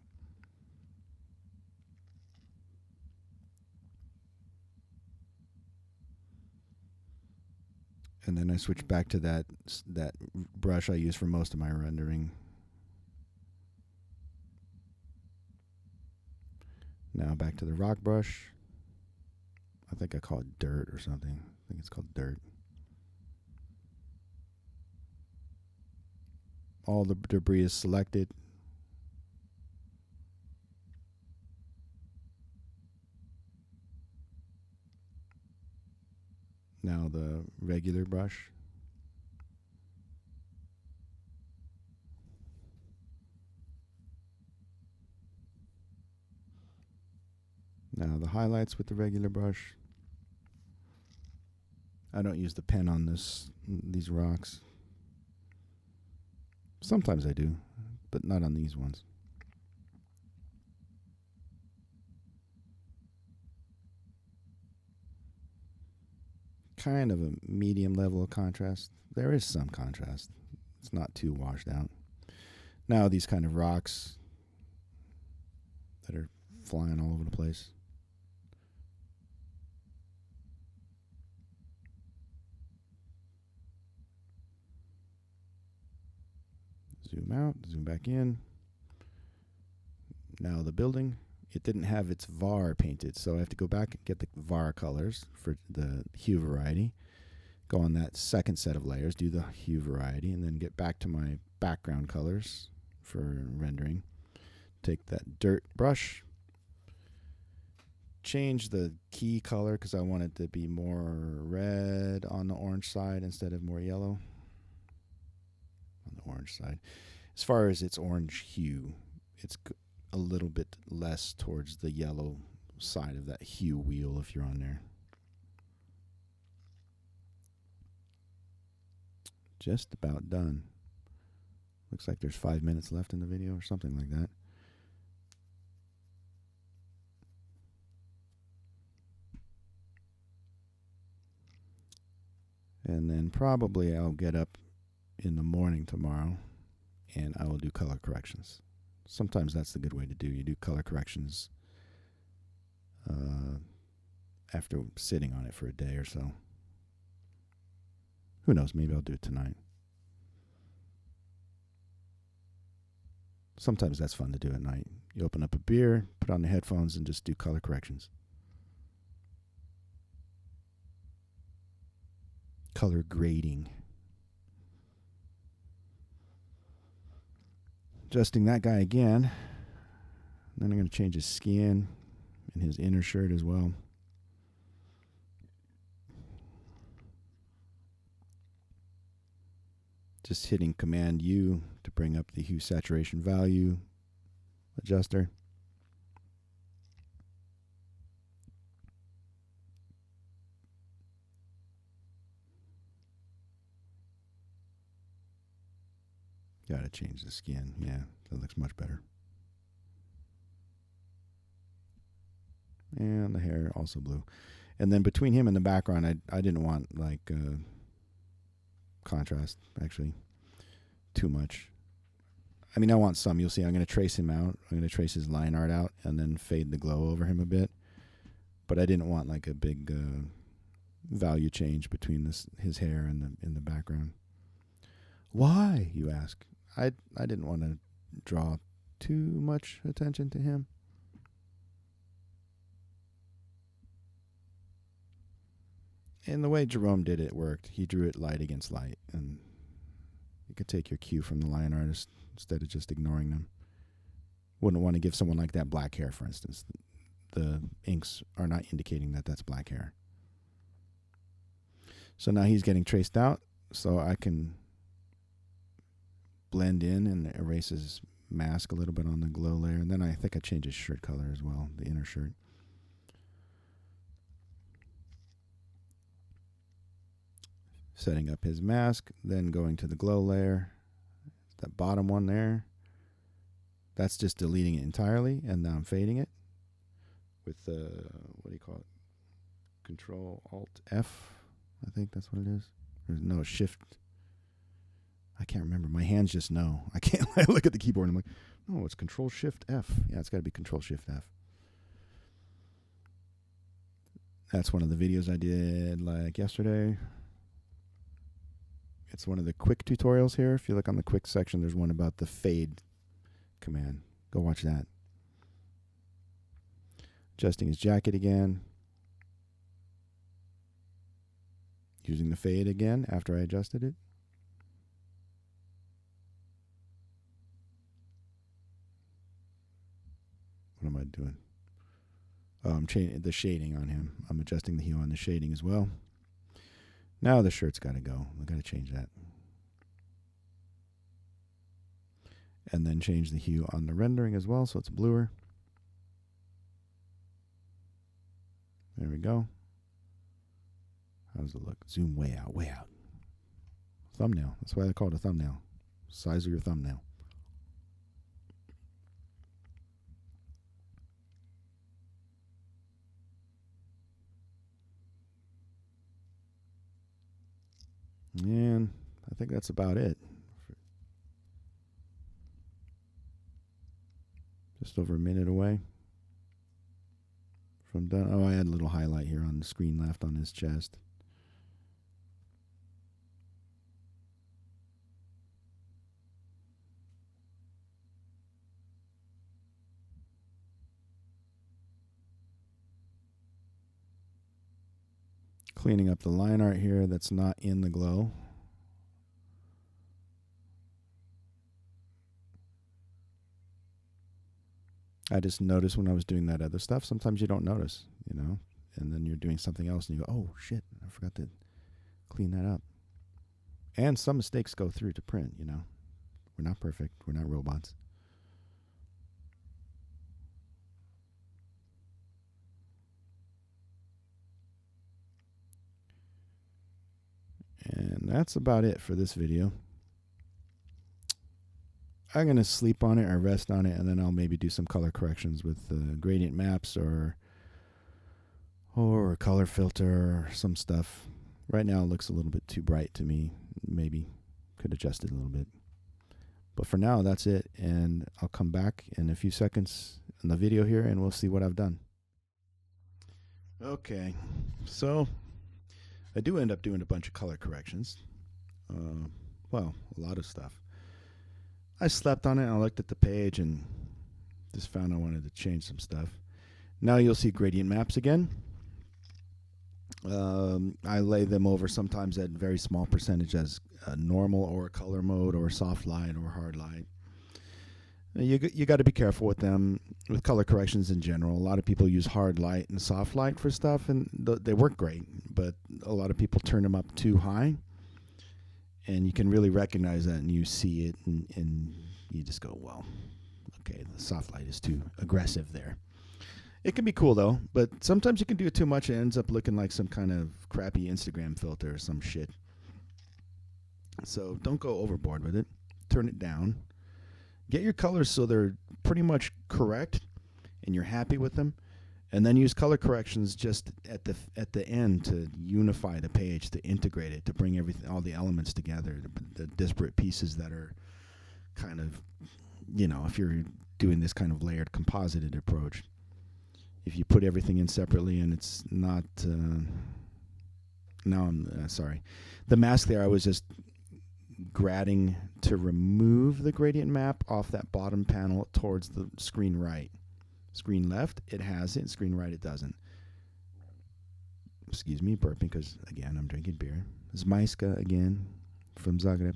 S1: And then I switch back to that brush I use for most of my rendering. Now back to the rock brush. I think I call it dirt or something. I think it's called dirt. All the debris is selected. Now the regular brush. Now the highlights with the regular brush. I don't use the pen on these rocks. Sometimes I do, but not on these ones. Kind of a medium level of contrast. There is some contrast. It's not too washed out. Now these kind of rocks that are flying all over the place. Zoom out, zoom back in. Now the building. It didn't have its var painted, so I have to go back and get the var colors for the hue variety. Go on that second set of layers, do the hue variety, and then get back to my background colors for rendering. Take that dirt brush, change the key color because I want it to be more red on the orange side instead of more yellow on the orange side. As far as its orange hue, it's a little bit less towards the yellow side of that hue wheel if you're on there. Just about done. Looks like there's 5 minutes left in the video or something like that. And then probably I'll get up in the morning tomorrow and I will do color corrections. Sometimes that's the good way to do. You do color corrections after sitting on it for a day or so. Who knows? Maybe I'll do it tonight. Sometimes that's fun to do at night. You open up a beer, put on the headphones, and just do color corrections. Color grading. Adjusting that guy again. Then I'm going to change his skin and his inner shirt as well. Just hitting Command U to bring up the hue saturation value adjuster. Got to change the skin. Yeah, that looks much better. And the hair also blue. And then between him and the background, I didn't want like contrast, actually, too much. I mean, I want some. You'll see I'm going to trace him out. I'm going to trace his line art out and then fade the glow over him a bit. But I didn't want like a big value change between his hair and the background. Why, you ask? I didn't want to draw too much attention to him. And the way Jerome did it worked. He drew it light against light, and you could take your cue from the line artist instead of just ignoring them. Wouldn't want to give someone like that black hair, for instance. The inks are not indicating that that's black hair. So now he's getting traced out, so I can blend in and erase his mask a little bit on the glow layer. And then I think I change his shirt color as well, the inner shirt. Setting up his mask, then going to the glow layer. That bottom one there, that's just deleting it entirely, and now I'm fading it with the, what do you call it? Control Alt F, I think that's what it is. There's no Shift. I can't remember. My hands just know. I can't. I look at the keyboard and I'm like, no, it's Control Shift F. Yeah, it's got to be Control Shift F. That's one of the videos I did like yesterday. It's one of the quick tutorials here. If you look on the quick section, there's one about the fade command. Go watch that. Adjusting his jacket again. Using the fade again after I adjusted it. What am I doing? Oh, I'm changing the shading on him. I'm adjusting the hue on the shading as well. Now the shirt's got to go. I've got to change that. And then change the hue on the rendering as well so it's bluer. There we go. How does it look? Zoom way out, way out. Thumbnail. That's why they call it a thumbnail. Size of your thumbnail. And I think that's about it. Just over a minute away from done. Oh, I had a little highlight here on the screen left on his chest. Cleaning up the line art here that's not in the glow. I just noticed when I was doing that other stuff, sometimes you don't notice, you know, and then you're doing something else and you go, oh shit, I forgot to clean that up. And some mistakes go through to print, you know. We're not perfect. We're not robots. And that's about it for this video. I'm going to sleep on it or rest on it, and then I'll maybe do some color corrections with gradient maps or a color filter or some stuff. Right now it looks a little bit too bright to me. Maybe could adjust it a little bit. But for now, that's it, and I'll come back in a few seconds in the video here, and we'll see what I've done. Okay, so I do end up doing a bunch of color corrections. Well, a lot of stuff. I slept on it, and I looked at the page, and just found I wanted to change some stuff. Now you'll see gradient maps again. I lay them over sometimes at very small percentage as a normal or a color mode or soft light or hard light. You got to be careful with them, with color corrections in general. A lot of people use hard light and soft light for stuff, and they work great, but a lot of people turn them up too high, and you can really recognize that, and you see it, and you just go, well, okay, the soft light is too aggressive there. It can be cool, though, but sometimes you can do it too much, and it ends up looking like some kind of crappy Instagram filter or some shit. So don't go overboard with it. Turn it down. Get your colors so they're pretty much correct, and you're happy with them. And then use color corrections just at the end to unify the page, to integrate it, to bring everything, all the elements together, the disparate pieces that are kind of, you know, if you're doing this kind of layered composited approach. If you put everything in separately and it's not, sorry. The mask there, I was just gradding to remove the gradient map off that bottom panel towards the screen right. Screen left, it has it. Screen right, it doesn't. Excuse me, burping, because, again, I'm drinking beer. Zmajska, again, from Zagreb.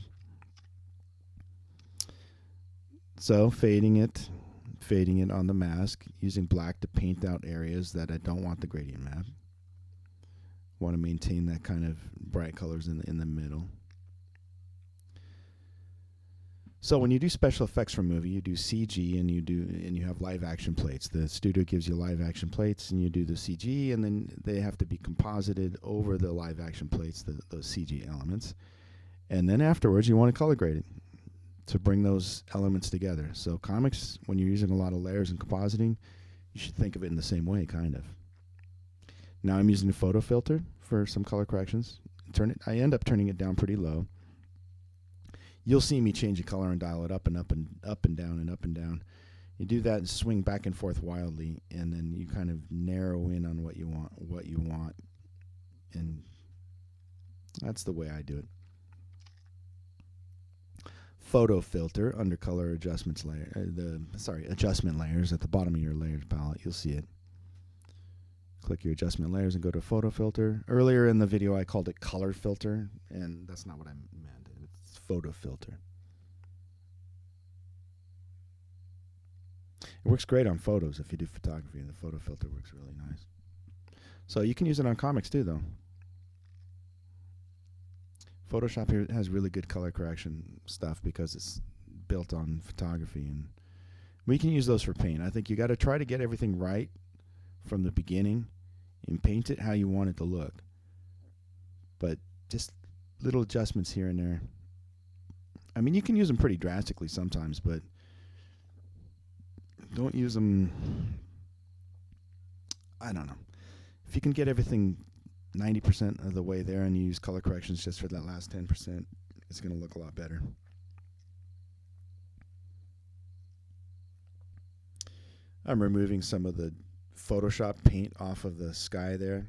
S1: So, fading it on the mask, using black to paint out areas that I don't want the gradient map. Want to maintain that kind of bright colors in the middle. So when you do special effects for a movie, you do CG and you have live action plates. The studio gives you live action plates, and you do the CG, and then they have to be composited over the live action plates, those CG elements. And then afterwards, you want to color grade it to bring those elements together. So comics, when you're using a lot of layers and compositing, you should think of it in the same way, kind of. Now I'm using a photo filter for some color corrections. I end up turning it down pretty low. You'll see me change the color and dial it up and up and up and down and up and down. You do that and swing back and forth wildly, and then you kind of narrow in on what you want, and that's the way I do it. photo filter under color adjustments layer. Adjustment layers at the bottom of your layers palette. You'll see it. Click your adjustment layers and go to photo filter. Earlier in the video I called it color filter, and that's not what I meant. It's photo filter. It works great on photos. If you do photography, the photo filter works really nice. So you can use it on comics too, though. Photoshop here has really good color correction stuff because it's built on photography, and we can use those for paint. I think you got to try to get everything right from the beginning and paint it how you want it to look. But just little adjustments here and there. I mean, you can use them pretty drastically sometimes, but don't use them. I don't know. If you can get everything 90% of the way there and you use color corrections just for that last 10%, it's going to look a lot better. I'm removing some of the Photoshop paint off of the sky there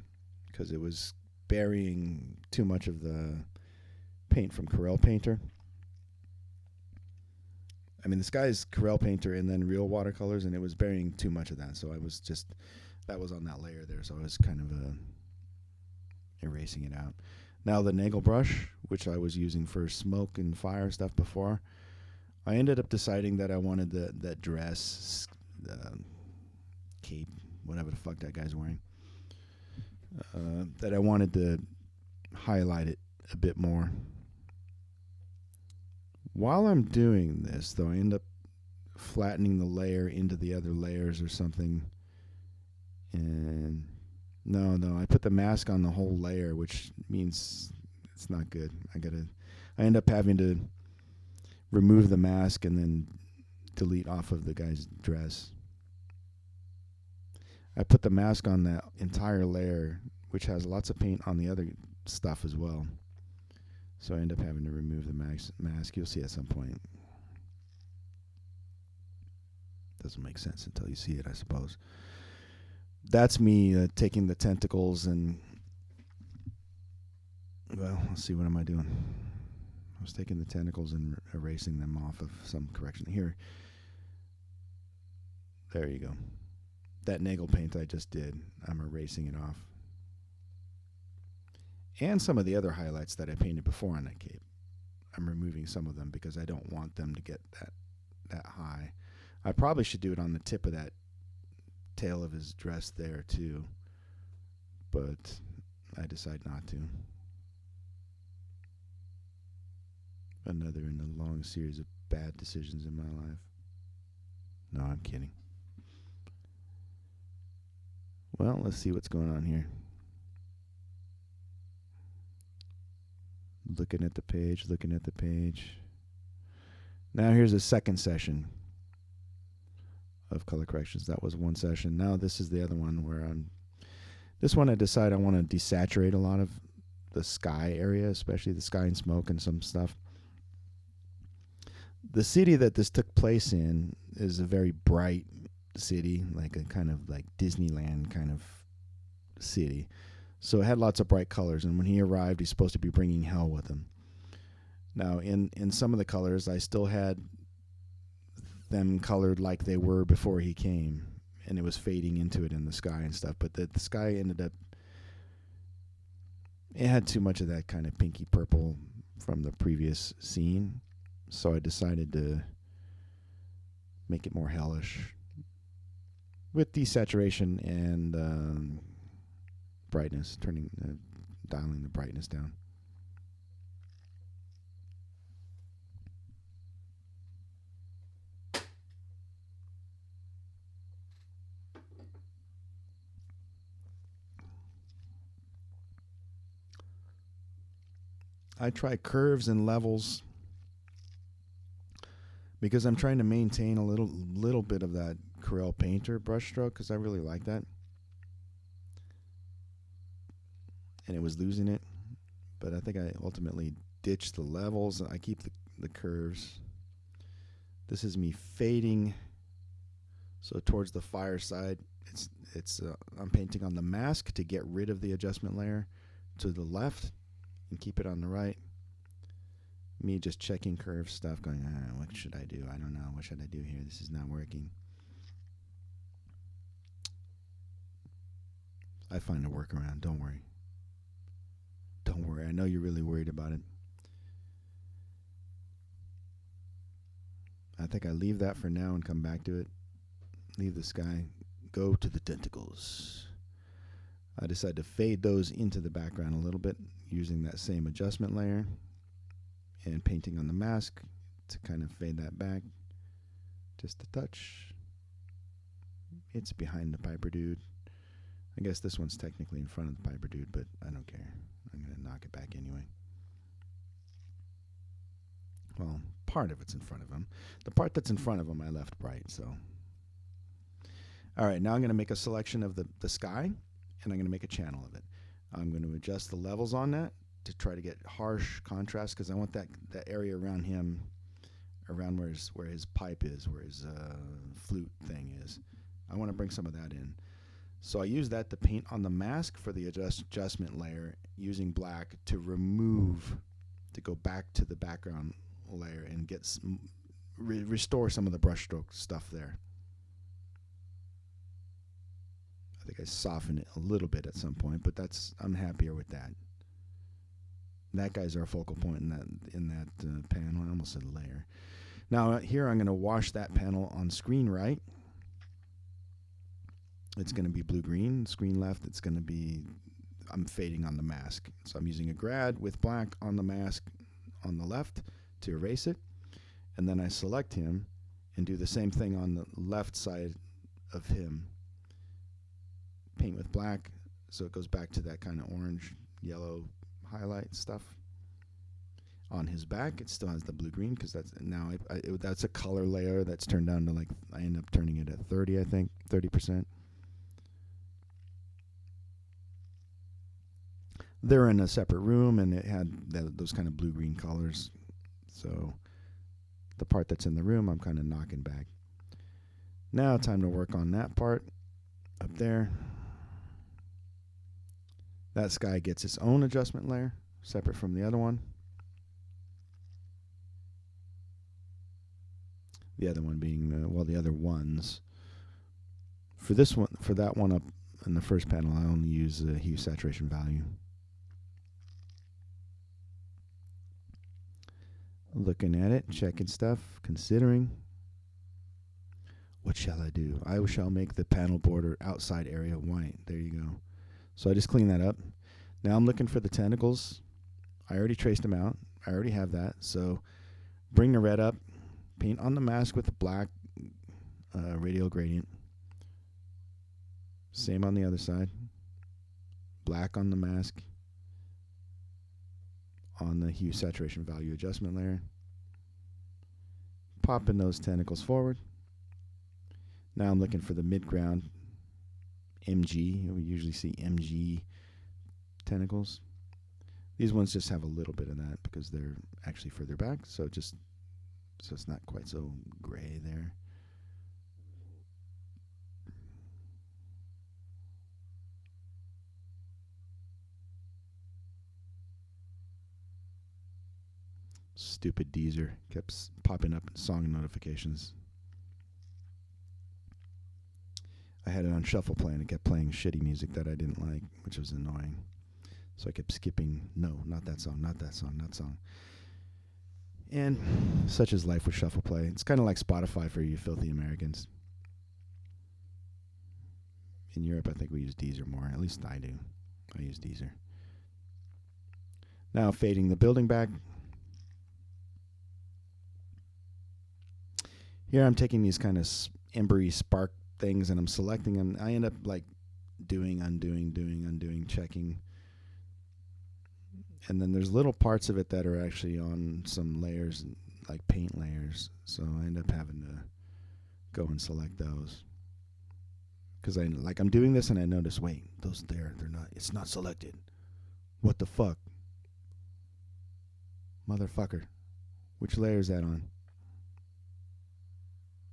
S1: because it was burying too much of the paint from Corel Painter. I mean, the sky is Corel Painter and then real watercolors, and it was burying too much of that, so I was just, that was on that layer there, so I was kind of erasing it out. Now the Nagel brush, which I was using for smoke and fire stuff before, I ended up deciding that I wanted that dress, cape, whatever the fuck that guy's wearing, that I wanted to highlight it a bit more. While I'm doing this, though, I end up flattening the layer into the other layers or something. And no, I put the mask on the whole layer, which means it's not good. I end up having to remove the mask and then delete off of the guy's dress. I put the mask on that entire layer, which has lots of paint on the other stuff as well. So I end up having to remove the mask. You'll see at some point. Doesn't make sense until you see it, I suppose. That's me taking the tentacles and, well, let's see, what am I doing? I was taking the tentacles and erasing them off of some correction. Here. There you go. That Nagel paint I just did, I'm erasing it off. And some of the other highlights that I painted before on that cape. I'm removing some of them because I don't want them to get that high. I probably should do it on the tip of that tail of his dress there too, but I decide not to. Another in a long series of bad decisions in my life. No, I'm kidding. Well, let's see what's going on here. Looking at the page. Now here's a second session of color corrections. That was one session. Now this is the other one where this one I decide I want to desaturate a lot of the sky area, especially the sky and smoke and some stuff. The city that this took place in is a very bright city, like a kind of like Disneyland kind of city. So it had lots of bright colors, and when he arrived, he's supposed to be bringing hell with him. Now, in some of the colors, I still had them colored like they were before he came, and it was fading into it in the sky and stuff. But the sky ended up, it had too much of that kind of pinky purple from the previous scene, so I decided to make it more hellish with desaturation and brightness, dialing the brightness down. I try curves and levels because I'm trying to maintain a little bit of that Corel Painter brushstroke because I really like that. And it was losing it, but I think I ultimately ditched the levels. I keep the curves. This is me fading. So towards the fire side, I'm painting on the mask to get rid of the adjustment layer to the left and keep it on the right. me just checking curve stuff, going, what should I do? I don't know. What should I do here? This is not working. I find a workaround. Don't worry. Don't worry. I know you're really worried about it. I think I leave that for now and come back to it. Leave the sky. Go to the tentacles. I decided to fade those into the background a little bit using that same adjustment layer and painting on the mask to kind of fade that back just a touch. It's behind the Piper dude. I guess this one's technically in front of the Piper dude, but I don't care. I'm going to knock it back anyway. Well, part of it's in front of him. The part that's in front of him I left bright, so. All right, now I'm going to make a selection of the sky, and I'm going to make a channel of it. I'm going to adjust the levels on that to try to get harsh contrast, because I want that area around him, around where his pipe is, where his flute thing is. I want to bring some of that in. So I use that to paint on the mask for the adjustment layer, using black to remove, to go back to the background layer and get restore some of the brushstroke stuff there. I think I soften it a little bit at some point, but I'm happier with that. That guy's our focal point in that panel. I almost said layer. Now here I'm going to wash that panel on screen right. It's going to be blue-green. Screen left, it's going to be, I'm fading on the mask. So I'm using a grad with black on the mask on the left to erase it. And then I select him and do the same thing on the left side of him. Paint with black so it goes back to that kind of orange, yellow highlight stuff. On his back, it still has the blue-green because that's now that's a color layer that's turned down to, like, I end up turning it at 30, I think, 30%. They're in a separate room, and it had those kind of blue-green colors. So the part that's in the room, I'm kind of knocking back. Now time to work on that part up there. That sky gets its own adjustment layer, separate from the other one. The other one being, the other ones. For this one, for that one up in the first panel, I only use the hue saturation value. Looking at it, checking stuff, considering. What shall I do? I shall make the panel border outside area white. There you go. So I just clean that up. Now I'm looking for the tentacles. I already traced them out. I already have that. So bring the red up. Paint on the mask with the black radial gradient. Same on the other side. Black on the mask. On the hue saturation value adjustment layer. Popping those tentacles forward. Now I'm looking for the midground MG. We usually see MG tentacles. These ones just have a little bit of that because they're actually further back, so it's not quite so gray there. Stupid Deezer kept popping up in song notifications. I had it on shuffle play and it kept playing shitty music that I didn't like, which was annoying. So I kept skipping, no, not that song, not that song, not song. And such is life with shuffle play. It's kind of like Spotify for you filthy Americans. In Europe, I think we use Deezer more. At least I do. I use Deezer. Now fading the building back. Here I'm taking these kind of embery spark things and I'm selecting them. I end up like doing, undoing, checking. And then there's little parts of it that are actually on some layers, like paint layers. So I end up having to go and select those. Because I'm doing this and I notice, wait, those they're not, it's not selected. What the fuck? Motherfucker. Which layer is that on?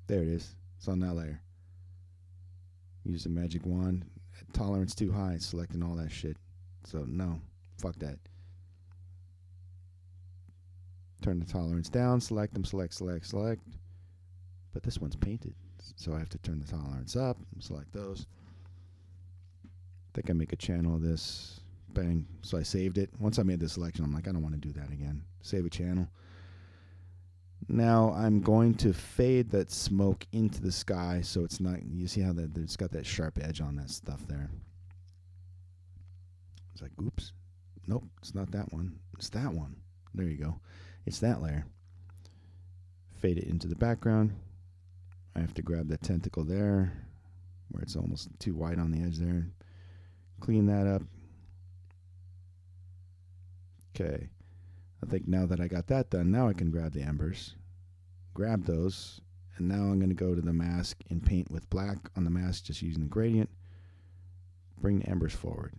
S1: There it is. It's on that layer. Use the magic wand. Tolerance too high. Selecting all that shit. So no. Fuck that. Turn the tolerance down, select them, select. But this one's painted, so I have to turn the tolerance up, select those. I think I make a channel of this. Bang. So I saved it. Once I made the selection, I'm like, I don't want to do that again. Save a channel. Now I'm going to fade that smoke into the sky so it's not, you see how it's got that sharp edge on that stuff there. It's like, oops. Nope, it's not that one. It's that one. There you go. It's that layer. Fade it into the background. I have to grab that tentacle there where it's almost too white on the edge there. Clean that up. Okay. I think now that I got that done, now I can grab the embers. Grab those. And now I'm going to go to the mask and paint with black on the mask just using the gradient. Bring the embers forward.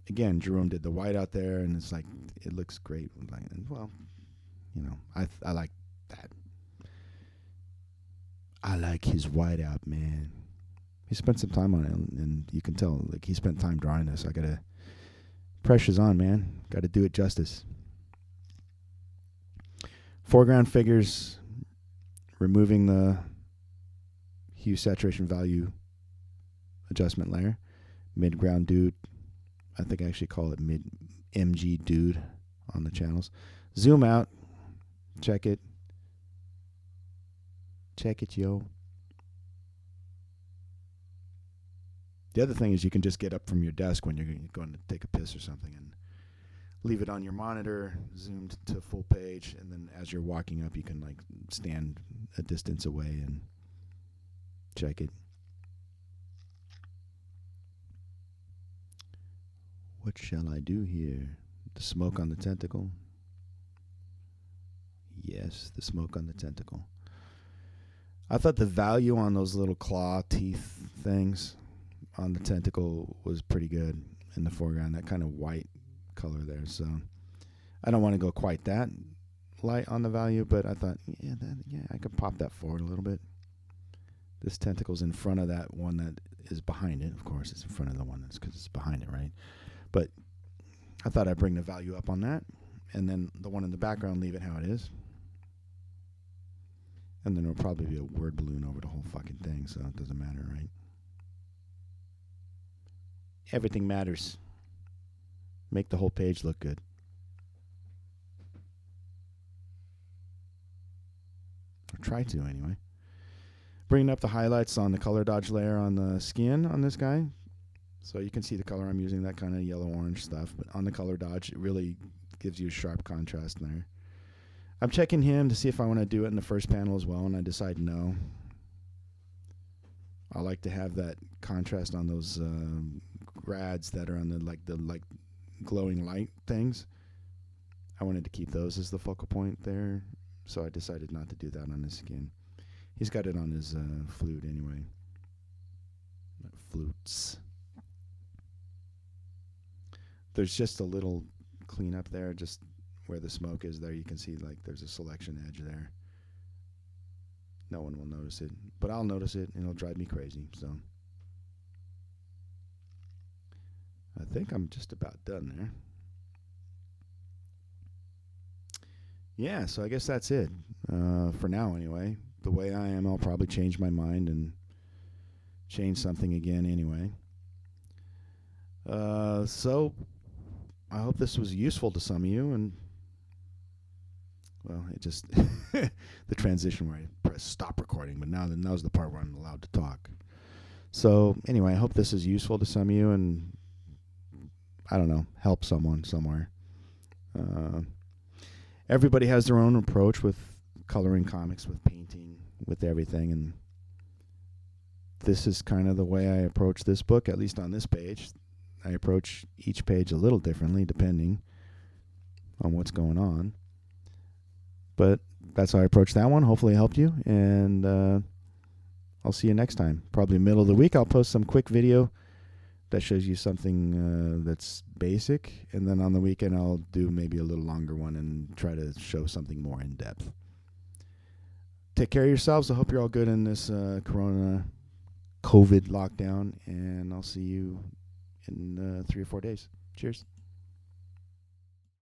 S1: Again, Jerome did the white out there, and it's like, it looks great. Well, you know, I like that. I like his white out, man. He spent some time on it, and you can tell, like, he spent time drawing this. I gotta, pressure's on, man. Gotta do it justice. Foreground figures, removing the hue saturation value adjustment layer. Midground dude. I think I actually call it mid MG dude on the channels. Zoom out. Check it. Check it, yo. The other thing is you can just get up from your desk when you're going to take a piss or something and leave it on your monitor, zoomed to full page, and then as you're walking up, you can like stand a distance away and check it. What shall I do here? The smoke on the tentacle? Yes, the smoke on the tentacle. I thought the value on those little claw teeth things on the tentacle was pretty good in the foreground, that kind of white color there. So I don't want to go quite that light on the value, but I thought, yeah, I could pop that forward a little bit. This tentacle's in front of that one that is behind it. Of course, it's in front of the one that's because it's behind it, right? But I thought I'd bring the value up on that, and then the one in the background, leave it how it is. And then there'll probably be a word balloon over the whole fucking thing, so it doesn't matter, right? Everything matters. Make the whole page look good. Or try to, anyway. Bringing up the highlights on the color dodge layer on the skin on this guy. So you can see the color I'm using, that kind of yellow-orange stuff. But on the color dodge, it really gives you a sharp contrast there. I'm checking him to see if I want to do it in the first panel as well, and I decide no. I like to have that contrast on those grads that are on the glowing light things. I wanted to keep those as the focal point there, so I decided not to do that on his skin. He's got it on his flute anyway. Flutes. There's just a little cleanup there, just where the smoke is there. You can see like there's a selection edge there. No one will notice it, but I'll notice it, and it'll drive me crazy. So I think I'm just about done there. Yeah, so I guess that's it for now anyway. The way I am, I'll probably change my mind and change something again anyway. So I hope this was useful to some of you, and well, it just the transition where I press stop recording, but now's the part where I'm allowed to talk. So anyway, I hope this is useful to some of you, and I don't know, help someone somewhere. Everybody has their own approach with coloring comics, with painting, with everything, and this is kind of the way I approach this book, at least on this page. I approach each page a little differently depending on what's going on. But that's how I approach that one. Hopefully it helped you, and I'll see you next time. Probably middle of the week I'll post some quick video that shows you something that's basic, and then on the weekend I'll do maybe a little longer one and try to show something more in depth. Take care of yourselves. I hope you're all good in this COVID lockdown, and I'll see you in 3 or 4 days. Cheers.